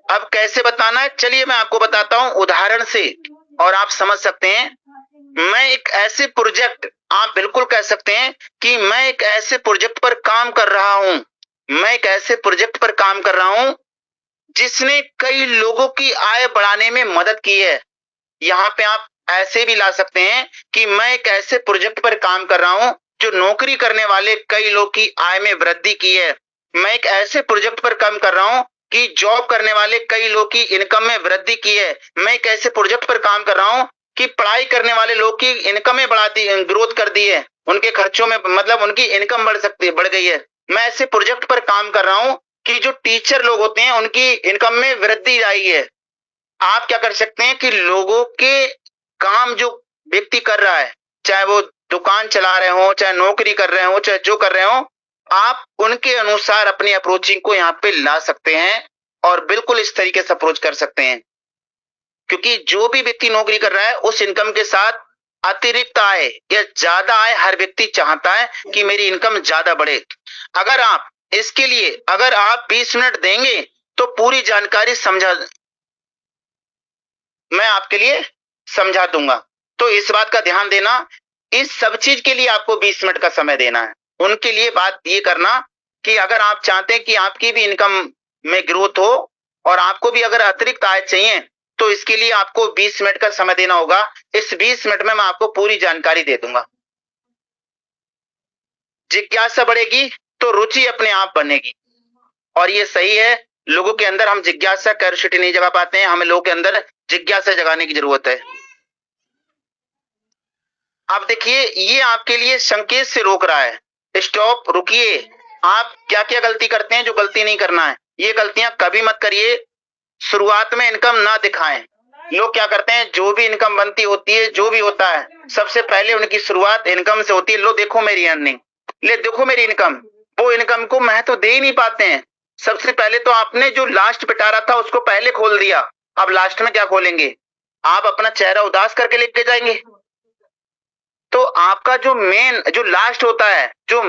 अब कैसे बताना है, चलिए मैं आपको बताता हूं उदाहरण से, और आप समझ सकते हैं। मैं एक ऐसे प्रोजेक्ट, आप बिल्कुल कह सकते हैं कि मैं एक ऐसे प्रोजेक्ट पर काम कर रहा हूं, मैं एक ऐसे प्रोजेक्ट पर काम कर रहा हूं जिसने कई लोगों की आय बढ़ाने में मदद की है। यहाँ पे आप ऐसे भी ला सकते हैं कि मैं एक ऐसे प्रोजेक्ट पर काम कर रहा हूं जो नौकरी करने वाले कई लोग की आय में वृद्धि की है। मैं एक ऐसे प्रोजेक्ट पर काम कर रहा हूं कि जॉब करने वाले कई लोग की इनकम में वृद्धि की है। मैं एक ऐसे प्रोजेक्ट पर काम कर रहा हूं कि पढ़ाई करने वाले लोग की इनकम में ग्रोथ कर दी है, उनके खर्चों में, मतलब उनकी इनकम बढ़ गई है। मैं ऐसे प्रोजेक्ट पर काम कर रहा हूं कि जो टीचर लोग होते हैं उनकी इनकम में वृद्धि आई है। आप क्या कर सकते हैं कि लोगों के काम जो व्यक्ति कर रहा है, चाहे वो दुकान चला रहे हो, चाहे नौकरी कर रहे हो, चाहे जो कर रहे हो, आप उनके अनुसार अपनी अप्रोचिंग को यहाँ पे ला सकते हैं, और बिल्कुल इस तरीके से अप्रोच कर सकते हैं। क्योंकि जो भी व्यक्ति नौकरी कर रहा है, उस इनकम के साथ अतिरिक्त आय या ज्यादा आय हर व्यक्ति चाहता है कि मेरी इनकम ज्यादा बढ़े। अगर आप इसके लिए, अगर आप 20 मिनट देंगे तो पूरी जानकारी मैं आपके लिए समझा दूंगा। तो इस बात का ध्यान देना, इस सब चीज के लिए आपको 20 मिनट का समय देना है। उनके लिए बात ये करना कि अगर आप चाहते हैं कि आपकी भी इनकम में ग्रोथ हो और आपको भी अगर अतिरिक्त आय चाहिए, तो इसके लिए आपको 20 मिनट का समय देना होगा। इस 20 मिनट में मैं आपको पूरी जानकारी दे दूंगा। जिज्ञासा बढ़ेगी, तो रुचि अपने आप बनेगी। और ये सही है, लोगों के अंदर हम जिज्ञासा क्यूरियोसिटी नहीं जगा पाते हैं, हमें लोगों के अंदर जिज्ञासा जगाने की जरूरत है। अब देखिए, ये आपके लिए संकेत से रोक रहा है, स्टॉप, रुकिए। आप क्या क्या गलती करते हैं जो गलती नहीं करना है, ये गलतियां कभी मत करिए। शुरुआत में इनकम ना दिखाएं। लोग क्या करते हैं, जो भी इनकम बनती होती है, जो भी होता है, सबसे पहले उनकी शुरुआत इनकम से होती है। लो देखो मेरी अर्निंग, ले देखो मेरी इनकम। वो इनकम को महत्व दे ही नहीं पाते हैं। सबसे पहले तो आपने जो लास्ट पिटारा था उसको पहले खोल दिया, अब लास्ट में क्या खोलेंगे? आप अपना चेहरा उदास करके लेके जाएंगे। तो आपका जो मेन जो लास्ट होता है, जो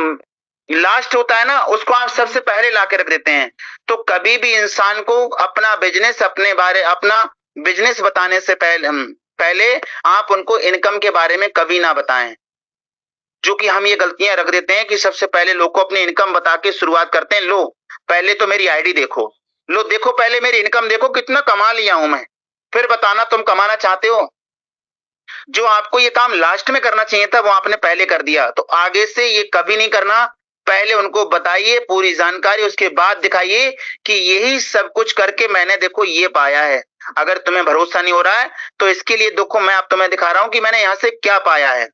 लास्ट होता है ना, उसको आप सबसे पहले ला के रख देते हैं। तो कभी भी इंसान को अपना बिजनेस बताने से पहले आप उनको इनकम के बारे में कभी ना बताएं। जो कि हम ये गलतियां रख देते हैं कि सबसे पहले लोग को अपनी इनकम बता के शुरुआत करते हैं। लो पहले तो मेरी आईडी देखो, लो देखो पहले मेरी इनकम देखो, कितना कमा लिया हूं मैं, फिर बताना तुम कमाना चाहते हो। जो आपको ये काम लास्ट में करना चाहिए था वो आपने पहले कर दिया। तो आगे से ये कभी नहीं करना। पहले उनको बताइए पूरी जानकारी, उसके बाद दिखाइए कि यही सब कुछ करके मैंने देखो ये पाया है। अगर तुम्हें भरोसा नहीं हो रहा है तो इसके लिए देखो, मैं अब तुम्हें दिखा रहा हूं कि मैंने यहां से क्या पाया है।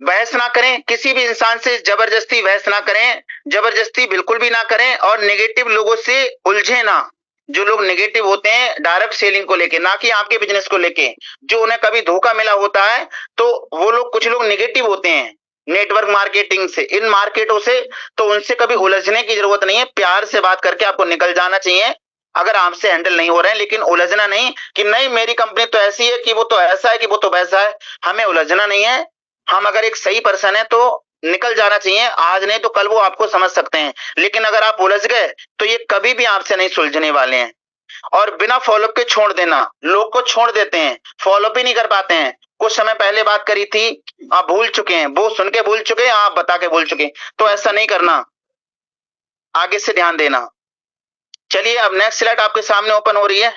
बहस ना करें, किसी भी इंसान से जबरदस्ती बहस ना करें, जबरदस्ती बिल्कुल भी ना करें। और नेगेटिव लोगों से उलझे ना। जो लोग नेगेटिव होते हैं डायरेक्ट सेलिंग को लेके, ना कि आपके बिजनेस को लेके, जो उन्हें कभी धोखा मिला होता है, तो वो लोग, कुछ लोग नेगेटिव होते हैं नेटवर्क मार्केटिंग से, इन मार्केटों से। तो उनसे कभी उलझने की जरूरत नहीं है, प्यार से बात करके आपको निकल जाना चाहिए अगर आपसे हैंडल नहीं हो रहे हैं। लेकिन उलझना नहीं कि नहीं मेरी कंपनी तो ऐसी है, कि वो तो ऐसा है, कि वो तो वैसा है। हमें उलझना नहीं है। हम अगर एक सही पर्सन है तो निकल जाना चाहिए, आज नहीं तो कल वो आपको समझ सकते हैं। लेकिन अगर आप उलझ गए तो ये कभी भी आपसे नहीं सुलझने वाले हैं। और बिना फॉलोअप के छोड़ देना, लोग को छोड़ देते हैं, फॉलोअप ही नहीं कर पाते हैं। कुछ समय पहले बात करी थी, आप भूल चुके हैं, वो सुन के भूल चुके हैं, आप बता के भूल चुके हैं। तो ऐसा नहीं करना, आगे से ध्यान देना। चलिए अब नेक्स्ट स्लाइड आपके सामने ओपन हो रही है।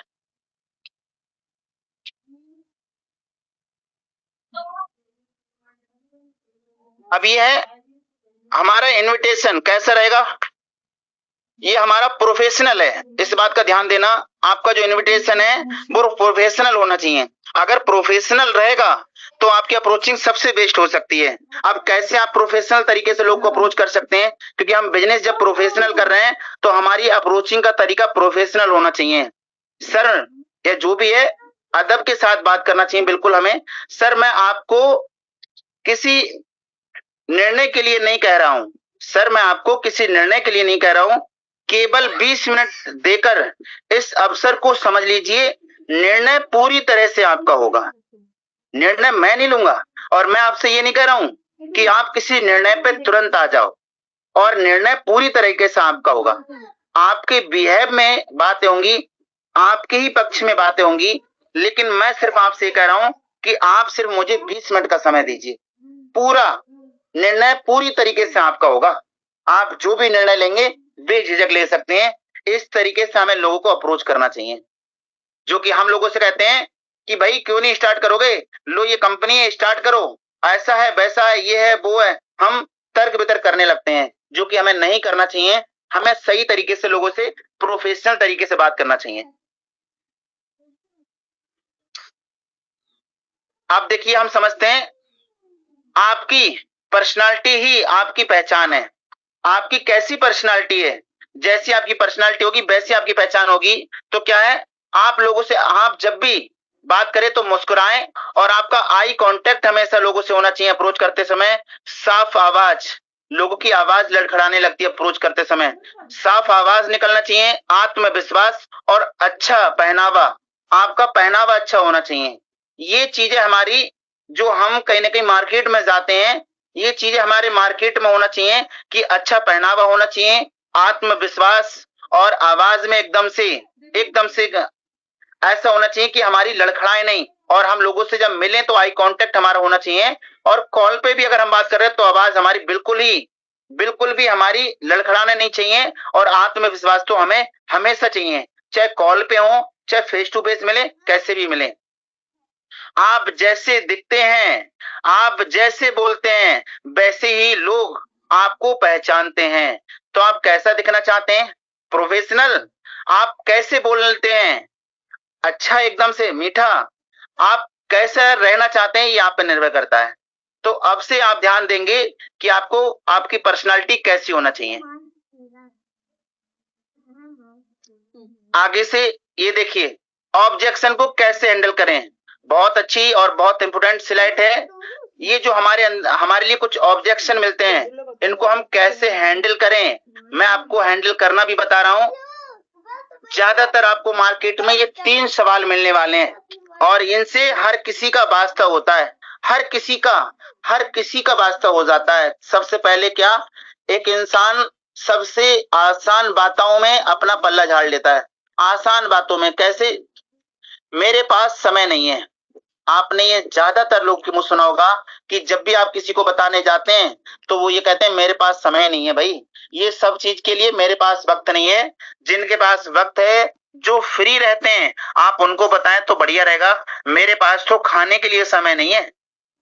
अब ये है हमारा इनविटेशन, कैसा रहेगा? ये हमारा प्रोफेशनल है, इस बात का ध्यान देना। आपका जो इनविटेशन है वो प्रोफेशनल होना चाहिए। अगर प्रोफेशनल रहेगा तो आपकी अप्रोचिंग सबसे बेस्ट हो सकती है। अब कैसे आप प्रोफेशनल तरीके से लोग को अप्रोच कर सकते हैं? क्योंकि हम बिजनेस जब प्रोफेशनल कर रहे हैं तो हमारी अप्रोचिंग का तरीका प्रोफेशनल होना चाहिए। सर, या जो भी है, अदब के साथ बात करना चाहिए बिल्कुल हमें। सर, मैं आपको किसी निर्णय के लिए नहीं कह रहा हूं, सर मैं आपको किसी निर्णय के लिए नहीं कह रहा हूं, केवल 20 मिनट देकर इस अवसर को समझ लीजिए। निर्णय पूरी तरह से आपका होगा, निर्णय मैं नहीं लूंगा। और मैं आपसे ये नहीं कह रहा हूं कि आप किसी निर्णय पे तुरंत आ जाओ, और निर्णय पूरी तरीके से आपका होगा। आपके बिहेव में बातें होंगी, आपके ही पक्ष में बातें होंगी, लेकिन मैं सिर्फ आपसे कह रहा हूं कि आप सिर्फ मुझे 20 मिनट का समय दीजिए। पूरा निर्णय पूरी तरीके से आपका होगा। आप जो भी निर्णय लेंगे बेझिझक ले सकते हैं। इस तरीके से हमें लोगों को अप्रोच करना चाहिए। जो कि हम लोगों से कहते हैं कि भाई क्यों नहीं स्टार्ट करोगे, लो ये कंपनी है, स्टार्ट करो, ऐसा है वैसा है, ये है वो है। हम तर्क वितर्क करने लगते हैं, जो कि हमें नहीं करना चाहिए। हमें सही तरीके से लोगों से, प्रोफेशनल तरीके से बात करना चाहिए। आप देखिए, हम समझते हैं आपकी पर्सनालिटी ही आपकी पहचान है। आपकी कैसी पर्सनालिटी है, जैसी आपकी पर्सनालिटी होगी वैसी आपकी पहचान होगी। तो क्या है, आप लोगों से, आप जब भी बात करें तो मुस्कुराएं, और आपका आई कांटेक्ट हमेशा लोगों से होना चाहिए अप्रोच करते समय। साफ आवाज, लोगों की आवाज लड़खड़ाने लगती है अप्रोच करते समय, साफ आवाज निकलना चाहिए। आत्मविश्वास और अच्छा पहनावा, आपका पहनावा अच्छा होना चाहिए। ये चीजें हमारी, जो हम कहीं ना कहीं मार्केट में जाते हैं, ये चीजें हमारे मार्केट में होना चाहिए कि अच्छा पहनावा होना चाहिए, आत्मविश्वास, और आवाज में एकदम से ऐसा होना चाहिए कि हमारी लड़खड़ाए नहीं। और हम लोगों से जब मिलें तो आई कांटेक्ट हमारा होना चाहिए। और कॉल पे भी अगर हम बात कर रहे हैं तो आवाज हमारी बिल्कुल भी हमारी लड़खड़ाना नहीं चाहिए। और आत्मविश्वास तो हमें हमेशा चाहिए, चाहे कॉल पे हो, चाहे फेस टू फेस मिले, कैसे भी मिले। आप जैसे दिखते हैं, आप जैसे बोलते हैं, वैसे ही लोग आपको पहचानते हैं। तो आप कैसा दिखना चाहते हैं? प्रोफेशनल? आप कैसे बोलते हैं? अच्छा, एकदम से मीठा? आप कैसा रहना चाहते हैं ये आप पे निर्भर करता है। तो अब से आप ध्यान देंगे कि आपको आपकी पर्सनालिटी कैसी होना चाहिए। आगे से ये देखिए, ऑब्जेक्शन को कैसे हैंडल करें। बहुत अच्छी और बहुत इंपॉर्टेंट स्लाइड है। ये जो हमारे लिए कुछ ऑब्जेक्शन मिलते हैं, इनको हम कैसे हैंडल करें, मैं आपको हैंडल करना भी बता रहा हूं। ज्यादातर आपको मार्केट में ये 3 सवाल मिलने वाले हैं और इनसे हर किसी का वास्तव होता है। हर किसी का वास्तव हो जाता है। सबसे पहले क्या, एक इंसान सबसे आसान बातों में अपना पल्ला झाड़ लेता है। आसान बातों में कैसे? मेरे पास समय नहीं है। आपने ये ज्यादातर लोग के मुंह सुना होगा कि जब भी आप किसी को बताने जाते हैं तो वो ये कहते हैं मेरे पास समय नहीं है। भाई, ये सब चीज के लिए मेरे पास वक्त नहीं है। जिनके पास वक्त है, जो फ्री रहते हैं, आप उनको बताएं तो बढ़िया रहेगा। मेरे पास तो खाने के लिए समय नहीं है,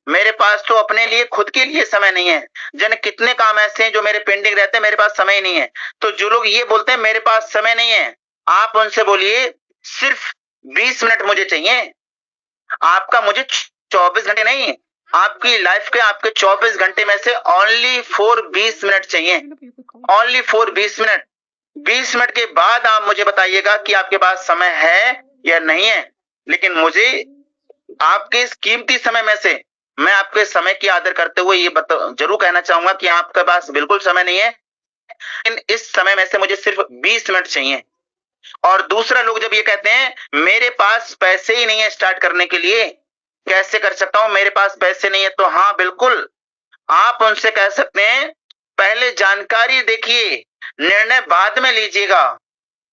मेरे पास तो अपने लिए खुद के लिए समय नहीं है। जन कितने काम ऐसे हैं जो मेरे पेंडिंग रहते हैं, मेरे पास समय नहीं है। तो जो लोग ये बोलते हैं मेरे पास समय नहीं है, आप उनसे बोलिए सिर्फ 20 मिनट मुझे चाहिए। आपका मुझे 24 घंटे नहीं, आपकी लाइफ के आपके 24 घंटे में से ओनली फॉर 20 मिनट चाहिए। Only for 20 minute. 20 मिनट के बाद आप मुझे बताइएगा कि आपके पास समय है या नहीं है। लेकिन मुझे आपके इस कीमती समय में से मैं आपके समय की आदर करते हुए ये जरूर कहना चाहूंगा कि आपके पास बिल्कुल समय नहीं है। लेकिन इस समय में से मुझे सिर्फ 20 मिनट चाहिए। और दूसरा, लोग जब ये कहते हैं मेरे पास पैसे ही नहीं है स्टार्ट करने के लिए, कैसे कर सकता हूं, मेरे पास पैसे नहीं है, तो हाँ बिल्कुल, आप उनसे कह सकते हैं पहले जानकारी देखिए, निर्णय बाद में लीजिएगा।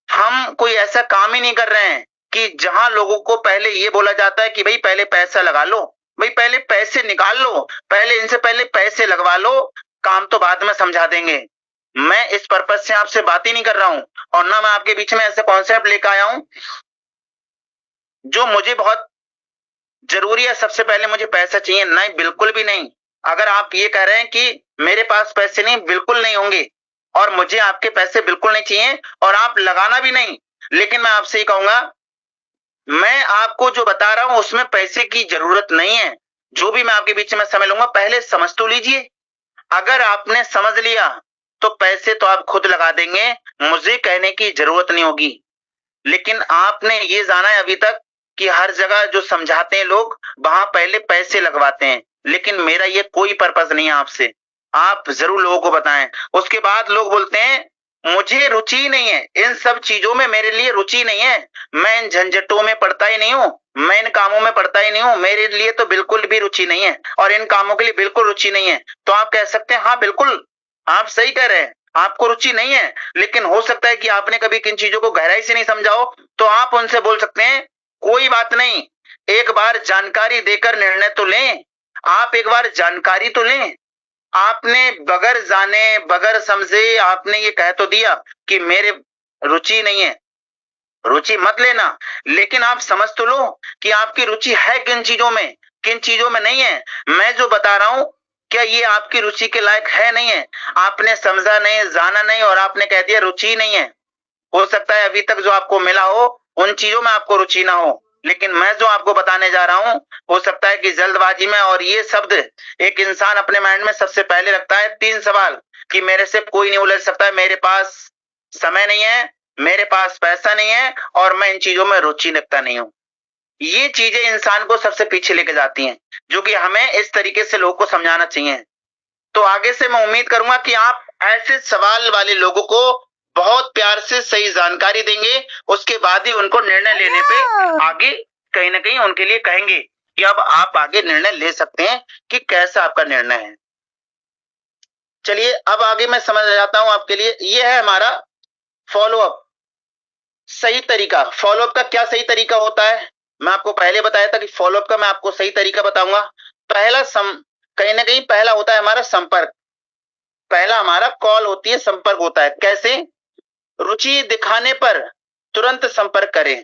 हम कोई ऐसा काम ही नहीं कर रहे हैं कि जहां लोगों को पहले ये बोला जाता है कि भाई पहले पैसा लगा लो, भाई पहले पैसे निकाल लो, पहले इनसे पहले पैसे लगवा लो, काम तो बाद में समझा देंगे। मैं इस पर्पज से आपसे बात ही नहीं कर रहा हूं और ना मैं आपके बीच में ऐसे कॉन्सेप्ट लेकर आया हूं जो मुझे बहुत जरूरी है। सबसे पहले मुझे पैसा चाहिए, नहीं, बिल्कुल भी नहीं। अगर आप ये कह रहे हैं कि मेरे पास पैसे नहीं, बिल्कुल नहीं होंगे और मुझे आपके पैसे बिल्कुल नहीं चाहिए और आप लगाना भी नहीं। लेकिन मैं आपसे ही कहूंगा, मैं आपको जो बता रहा हूं उसमें पैसे की जरूरत नहीं है। जो भी मैं आपके बीच में समय लूंगा, पहले समझ तो लीजिए। अगर आपने समझ लिया तो पैसे तो आप खुद लगा देंगे, मुझे कहने की जरूरत नहीं होगी। लेकिन आपने ये जाना है अभी तक कि हर जगह जो समझाते हैं लोग, वहां पहले पैसे लगवाते हैं। लेकिन मेरा ये कोई पर्पस नहीं है आपसे। आप जरूर लोगों को बताएं। उसके बाद लोग बोलते हैं मुझे रुचि नहीं है इन सब चीजों में, मेरे लिए रुचि नहीं है, मैं इन झंझटों में पड़ता ही नहीं हूं, मैं इन कामों में पड़ता ही नहीं हूं, मेरे लिए तो बिल्कुल भी रुचि नहीं है और इन कामों के लिए बिल्कुल रुचि नहीं है। तो आप कह सकते हैं हाँ बिल्कुल, आप सही कह रहे हैं, आपको रुचि नहीं है। लेकिन हो सकता है कि आपने कभी किन चीजों को गहराई से नहीं समझा हो। तो आप उनसे बोल सकते हैं कोई बात नहीं, एक बार जानकारी देकर निर्णय तो लें। आप एक बार जानकारी तो लें। आपने बगैर जाने बगैर समझे आपने ये कह तो दिया कि मेरे रुचि नहीं है। रुचि मत लेना, लेकिन आप समझ तो लो कि आपकी रुचि है किन चीजों में, किन चीजों में नहीं है। मैं जो बता रहा हूं, क्या ये आपकी रुचि के लायक है नहीं है? आपने समझा नहीं, जाना नहीं और आपने कह दिया रुचि नहीं है। हो सकता है अभी तक जो आपको मिला हो उन चीजों में आपको रुचि ना हो। लेकिन मैं जो आपको बताने जा रहा हूं, हो सकता है कि जल्दबाजी में, और ये शब्द एक इंसान अपने माइंड में सबसे पहले रखता है 3 सवाल कि मेरे से कोई नहीं उलझ सकता है, मेरे पास समय नहीं है, मेरे पास पैसा नहीं है और मैं इन चीजों में रुचि रखता नहीं हूं। ये चीजें इंसान को सबसे पीछे लेके जाती हैं, जो कि हमें इस तरीके से लोगों को समझाना चाहिए। तो आगे से मैं उम्मीद करूंगा कि आप ऐसे सवाल वाले लोगों को बहुत प्यार से सही जानकारी देंगे, उसके बाद ही उनको निर्णय लेने पे आगे कहीं ना कहीं उनके लिए कहेंगे कि अब आप आगे निर्णय ले सकते हैं कि कैसा आपका निर्णय है। चलिए अब आगे मैं समझ जाता हूं आपके लिए। ये है हमारा फॉलोअप सही तरीका। फॉलोअप का क्या सही तरीका होता है, मैं आपको पहले बताया था कि फॉलोअप का मैं आपको सही तरीका बताऊंगा। पहला कहीं ना कहीं पहला होता है हमारा संपर्क। पहला हमारा कॉल होती है, संपर्क होता है। कैसे? रुचि दिखाने पर तुरंत संपर्क करें।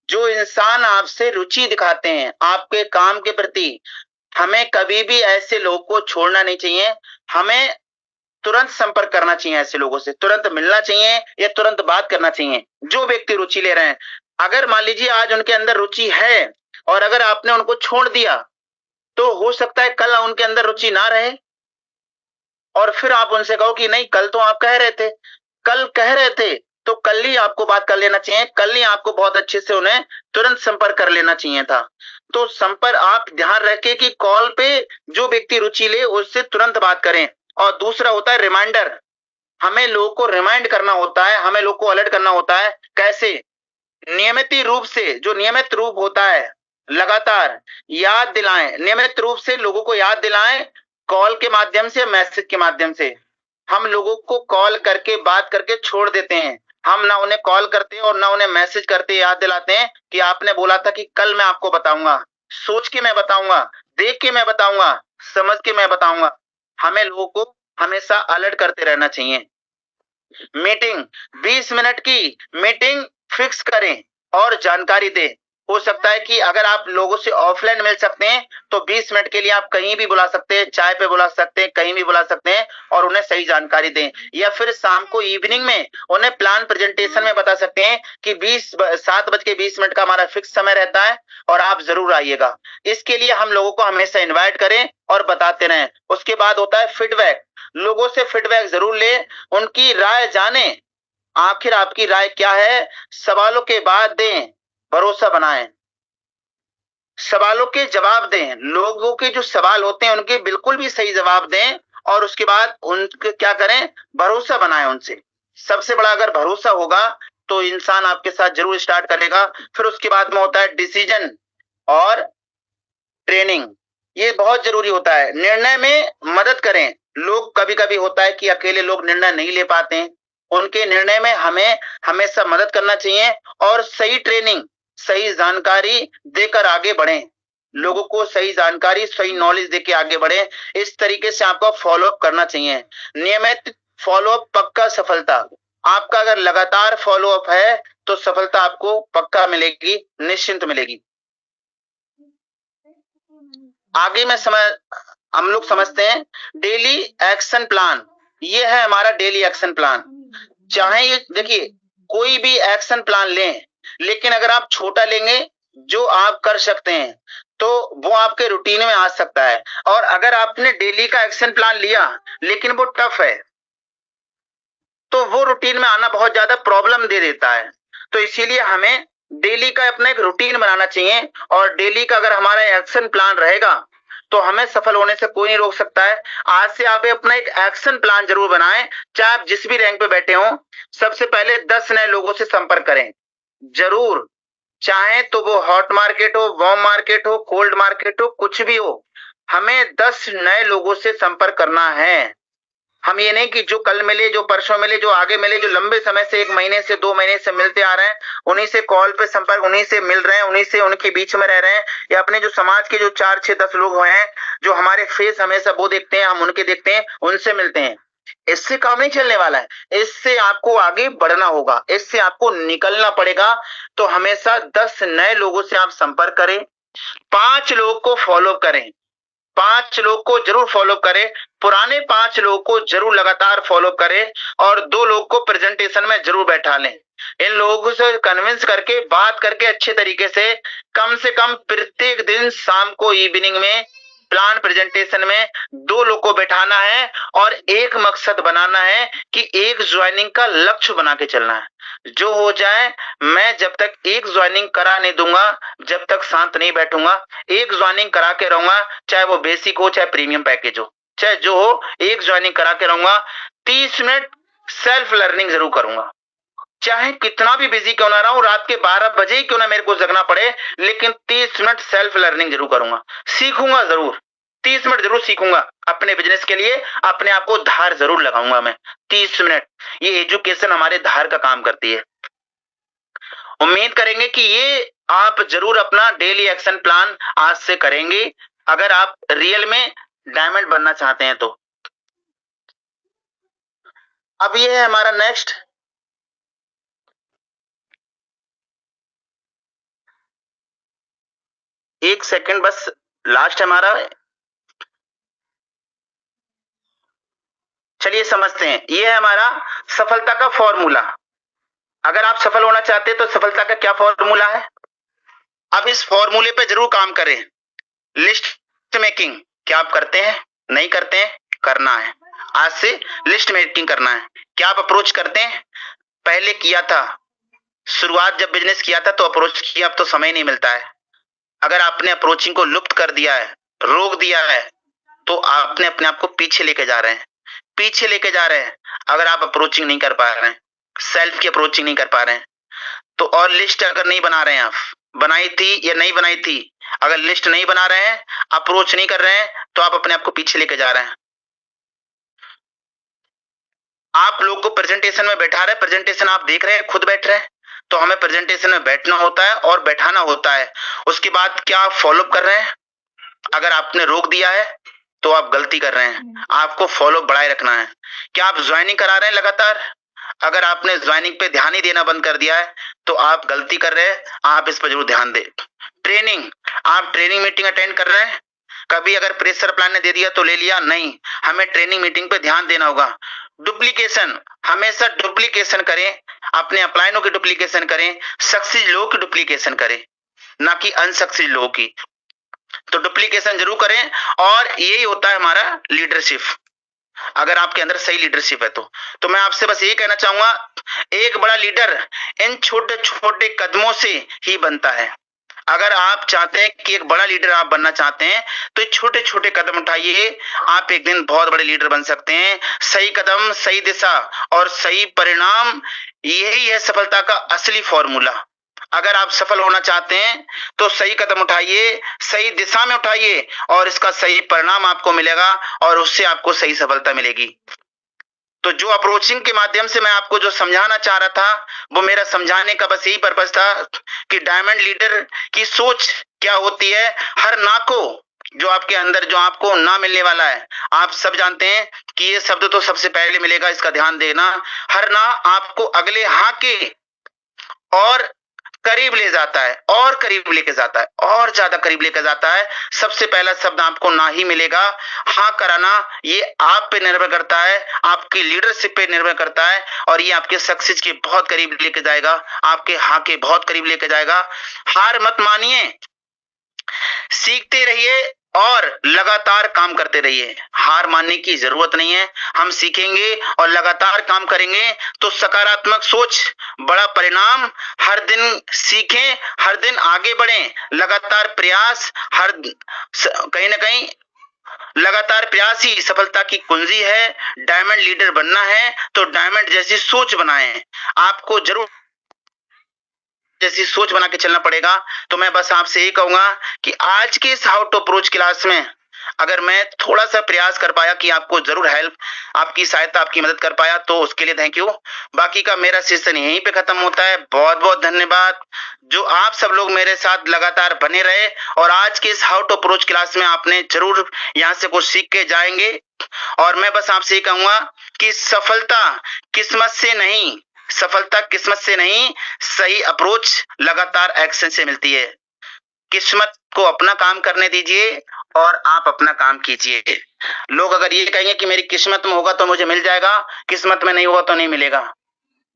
जो इंसान आपसे रुचि दिखाते हैं आपके काम के प्रति, हमें कभी भी ऐसे लोगों को छोड़ना नहीं चाहिए। हमें तुरंत संपर्क करना चाहिए, ऐसे लोगों से तुरंत मिलना चाहिए या तुरंत बात करना चाहिए जो व्यक्ति रुचि ले रहे हैं। अगर मान लीजिए आज उनके अंदर रुचि है और अगर आपने उनको छोड़ दिया तो हो सकता है कल उनके अंदर रुचि ना रहे और फिर आप उनसे कहो कि नहीं कल तो आप कह रहे थे, कल कह रहे थे तो कल ही आपको बात कर लेना चाहिए, कल ही आपको बहुत अच्छे से उन्हें तुरंत संपर्क कर लेना चाहिए था। तो संपर्क आप ध्यान रखें कि कॉल पे जो व्यक्ति रुचि ले उससे तुरंत बात करें। और दूसरा होता है रिमाइंडर, हमें लोगों को रिमाइंड करना होता है, हमें लोगों को अलर्ट करना होता है। कैसे? नियमित रूप से, जो नियमित रूप होता है लगातार याद दिलाएं, नियमित रूप से लोगों को याद दिलाएं, कॉल के माध्यम से, मैसेज के माध्यम से। हम लोगों को कॉल करके बात करके छोड़ देते हैं, हम ना उन्हें कॉल करते और ना उन्हें मैसेज करते याद दिलाते हैं कि आपने बोला था कि कल मैं आपको बताऊंगा, सोच के मैं बताऊंगा, देख के मैं बताऊंगा, समझ के मैं बताऊंगा। हमें लोगों को हमेशा अलर्ट करते रहना चाहिए। मीटिंग 20 मिनट की मीटिंग फिक्स करें और जानकारी दें। हो सकता है कि अगर आप लोगों से ऑफलाइन मिल सकते हैं तो 20 मिनट के लिए आप कहीं भी बुला सकते हैं, चाय पे बुला सकते हैं, कहीं भी बुला सकते हैं और उन्हें सही जानकारी दें। या फिर शाम को इवनिंग में उन्हें प्लान प्रेजेंटेशन में बता सकते हैं कि 7:20 का हमारा फिक्स समय रहता है और आप जरूर आइएगा। इसके लिए हम लोगों को हमेशा इन्वाइट करें और बताते रहें। उसके बाद होता है फीडबैक, लोगों से फीडबैक जरूर लें, उनकी राय जाने, आखिर आपकी राय क्या है, सवालों के बाद दें, भरोसा बनाएं, सवालों के जवाब दें, लोगों के जो सवाल होते हैं उनके बिल्कुल भी सही जवाब दें और उसके बाद उनके क्या करें, भरोसा बनाएं उनसे। सबसे बड़ा अगर भरोसा होगा तो इंसान आपके साथ जरूर स्टार्ट करेगा। फिर उसके बाद में होता है डिसीजन और ट्रेनिंग, ये बहुत जरूरी होता है। निर्णय में मदद करें, लोग कभी कभी होता है कि अकेले लोग निर्णय नहीं ले पाते हैं, उनके निर्णय में हमें हमेशा मदद करना चाहिए और सही ट्रेनिंग, सही जानकारी देकर आगे बढ़ें, लोगों को सही जानकारी, सही नॉलेज देके आगे बढ़ें। इस तरीके से आपको फॉलोअप करना चाहिए। नियमित फॉलोअप पक्का सफलता, आपका अगर लगातार फॉलोअप है तो सफलता आपको पक्का मिलेगी, निश्चिंत मिलेगी। आगे में हम लोग समझते हैं डेली एक्शन प्लान। ये है हमारा डेली एक्शन प्लान। चाहे ये देखिए कोई भी एक्शन प्लान लें, लेकिन अगर आप छोटा लेंगे जो आप कर सकते हैं तो वो आपके रूटीन में आ सकता है। और अगर आपने डेली का एक्शन प्लान लिया लेकिन वो टफ है तो वो रूटीन में आना बहुत ज्यादा प्रॉब्लम दे देता है। तो इसीलिए हमें डेली का अपना एक रूटीन बनाना चाहिए और डेली का अगर हमारा एक्शन प्लान रहेगा तो हमें सफल होने से कोई नहीं रोक सकता है। आज से आप अपना एक एक्शन प्लान जरूर बनाएं, चाहे आप जिस भी रैंक पे बैठे हो। सबसे पहले 10 नए लोगों से संपर्क करें जरूर, चाहे तो वो हॉट मार्केट हो, वार्म मार्केट हो, कोल्ड मार्केट हो, कुछ भी हो, हमें 10 नए लोगों से संपर्क करना है। हम ये नहीं कि जो कल मिले, जो परसों मिले, जो आगे मिले, जो लंबे समय से 1 महीने से 2 महीने से मिलते आ रहे हैं, उन्हीं से कॉल पे संपर्क, उन्हीं से मिल रहे हैं, उन्हीं से उनके बीच में रह रहे हैं, या अपने जो समाज के जो 4, 6, 10 लोग हैं जो हमारे फेस हमेशा वो देखते हैं, हम उनके देखते हैं, उनसे मिलते हैं। इससे काम नहीं चलने वाला है, इससे आपको आगे बढ़ना होगा, इससे आपको निकलना पड़ेगा। तो हमेशा 10 नए लोगों से आप संपर्क करें, 5 लोगों को फॉलो करें, 5 लोग को जरूर फॉलो करें, पुराने 5 लोगों को जरूर लगातार फॉलो करें और 2 लोग को प्रेजेंटेशन में जरूर बैठा लें। इन लोगों से कन्विंस करके, बात करके अच्छे तरीके से कम प्रत्येक दिन शाम को इवनिंग में प्लान प्रेजेंटेशन में 2 लोग को बैठाना है और एक मकसद बनाना है कि एक ज्वाइनिंग का लक्ष्य बना के चलना है। जो हो जाए, मैं जब तक एक ज्वाइनिंग करा नहीं दूंगा, जब तक शांत नहीं बैठूंगा, एक ज्वाइनिंग करा के रहूंगा, चाहे वो बेसिक हो, चाहे प्रीमियम पैकेज हो, चाहे जो हो, एक ज्वाइनिंग करा के रहूंगा। 30 मिनट सेल्फ लर्निंग जरूर करूंगा, चाहे कितना भी बिजी क्यों ना रहा हूं, रात के 12 बजे ही क्यों ना मेरे को जगना पड़े, लेकिन 30 मिनट सेल्फ लर्निंग जरूर करूंगा, सीखूंगा जरूर, 30 मिनट जरूर सीखूंगा अपने बिजनेस के लिए, अपने आप को धार जरूर लगाऊंगा मैं 30 मिनट। ये एजुकेशन हमारे धार का काम करती है। उम्मीद करेंगे कि ये आप जरूर अपना डेली एक्शन प्लान आज से करेंगे अगर आप रियल में डायमंड बनना चाहते हैं तो। अब ये है हमारा नेक्स्ट, एक सेकंड बस, लास्ट हमारा चलिए समझते हैं, ये है हमारा सफलता का फॉर्मूला। अगर आप सफल होना चाहते हैं तो सफलता का क्या फॉर्मूला है? अब इस फॉर्मूले पे जरूर काम करें। लिस्ट मेकिंग क्या आप करते हैं? नहीं करते हैं? करना है। आज से लिस्ट मेकिंग करना है। क्या आप अप्रोच करते हैं? पहले किया था, शुरुआत जब बिजनेस किया था तो अप्रोच किया, अब तो समय नहीं मिलता है। अगर आपने अप्रोचिंग को लुप्त कर दिया है, रोक दिया है, तो आपने अपने आप को पीछे लेके जा रहे हैं, पीछे लेके जा रहे हैं। अगर आप अप्रोचिंग नहीं कर पा रहे हैं, सेल्फ की अप्रोचिंग नहीं कर पा रहे हैं, तो और लिस्ट अगर नहीं बना रहे हैं, आप बनाई थी या नहीं बनाई थी, अगर लिस्ट नहीं बना रहे हैं, अप्रोच नहीं कर रहे हैं, तो आप अपने आप को पीछे लेके जा रहे हैं। आप लोग को प्रेजेंटेशन में बैठा रहे, प्रेजेंटेशन आप देख रहे हैं, खुद बैठ रहे हैं, तो हमें प्रेजेंटेशन में बैठना होता है और बैठाना होता है। उसके बाद क्या आप फॉलो कर रहे हैं? अगर आपने रोक दिया है तो आप गलती कर रहे हैं, आपको फॉलो बढ़ाए रखना है। क्या आप ज्वाइनिंग करा रहे हैं लगातार? अगर आपने ज्वाइनिंग पे ध्यान ही देना बंद कर दिया है तो आप गलती कर रहे हैं, आप इस पर जरूर ध्यान दें। ट्रेनिंग, आप ट्रेनिंग मीटिंग अटेंड कर रहे हैं? कभी अगर प्रेशर प्लान ने दे दिया तो ले लिया? नहीं, हमें ट्रेनिंग मीटिंग पे ध्यान देना होगा। डुप्लीकेशन, हमेशा डुप्लीकेशन करें, अपने अपलाइनों की डुप्लीकेशन करें, सक्सेस लोगों की डुप्लीकेशन करें, ना कि अनसक्सेस लोगों की। तो डुप्लीकेशन जरूर करें, और यही होता है हमारा लीडरशिप। अगर आपके अंदर सही लीडरशिप है तो मैं आपसे बस यही कहना चाहूंगा, एक बड़ा लीडर इन छोटे छोटे कदमों से ही बनता है। अगर आप चाहते हैं कि एक बड़ा लीडर आप बनना चाहते हैं तो छोटे छोटे कदम उठाइए, आप एक दिन बहुत बड़े लीडर बन सकते हैं। सही कदम, सही दिशा और सही परिणाम, यही है सफलता का असली फॉर्मूला। अगर आप सफल होना चाहते हैं तो सही कदम उठाइए, सही दिशा में उठाइए, और इसका सही परिणाम आपको मिलेगा, और उससे आपको सही सफलता मिलेगी। तो जो अप्रोचिंग के माध्यम से मैं आपको जो समझाना चाह रहा था, वो मेरा समझाने का बस यही पर्पस था कि डायमंड लीडर की सोच क्या होती है। हर ना को, जो आपके अंदर जो आपको ना मिलने वाला है, आप सब जानते हैं कि ये शब्द तो सबसे पहले मिलेगा, इसका ध्यान देना। हर ना आपको अगले हाँ के और करीब ले जाता है, और करीब लेके जाता है, और ज्यादा करीब लेके जाता है। सबसे पहला शब्द आपको ना ही मिलेगा। हाँ कराना, ये आप पे निर्भर करता है, आपकी लीडरशिप पे निर्भर करता है, और ये आपके सक्सेस के बहुत करीब लेके जाएगा, आपके हाँ के बहुत करीब लेके जाएगा। हार मत मानिए, सीखते रहिए और लगातार काम करते रहिए। हार मानने की जरूरत नहीं है, हम सीखेंगे और लगातार काम करेंगे तो सकारात्मक सोच, बड़ा परिणाम। हर दिन सीखें, हर दिन आगे बढ़ें, लगातार प्रयास, हर कहीं ना कहीं लगातार प्रयास ही सफलता की कुंजी है। डायमंड लीडर बनना है तो डायमंड जैसी सोच बनाएं, आपको जरूर जैसी सोच बना के चलना पड़ेगा। तो मैं बस आपसे यही कहूंगा कि आज के इस हाउ टू अप्रोच क्लास में अगर मैं थोड़ा सा प्रयास कर पाया कि आपको जरूर हेल्प, आपकी सहायता, आपकी मदद कर पाया, तो उसके लिए थैंक यू। बाकी का मेरा सेशन यहीं पे खत्म होता है। बहुत बहुत धन्यवाद जो आप सब लोग मेरे साथ लगातार बने रहे, और आज के इस हाउ टू अप्रोच क्लास में आपने जरूर यहाँ से कुछ सीख के जाएंगे। और मैं बस आपसे ये कहूंगा कि सफलता किस्मत से नहीं, सफलता किस्मत से नहीं, सही अप्रोच लगातार एक्शन से मिलती है। किस्मत को अपना काम करने दीजिए और आप अपना काम कीजिए। लोग अगर ये कहेंगे कि मेरी किस्मत में होगा तो मुझे मिल जाएगा, किस्मत में नहीं होगा तो नहीं मिलेगा,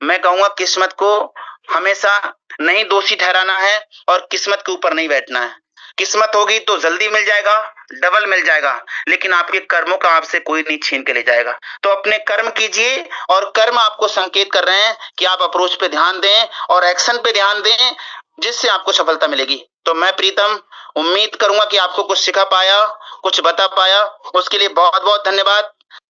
मैं कहूंगा किस्मत को हमेशा नहीं दोषी ठहराना है और किस्मत के ऊपर नहीं बैठना है। किस्मत होगी तो जल्दी मिल जाएगा, डबल मिल जाएगा, लेकिन आपके कर्मों का आपसे कोई नहीं छीन के ले जाएगा। तो अपने कर्म कीजिए, और कर्म आपको संकेत कर रहे हैं कि आप अप्रोच पे ध्यान दें और एक्शन पे ध्यान दें, जिससे आपको सफलता मिलेगी। तो मैं प्रीतम उम्मीद करूंगा कि आपको कुछ सिखा पाया, कुछ बता पाया। उसके लिए बहुत बहुत धन्यवाद।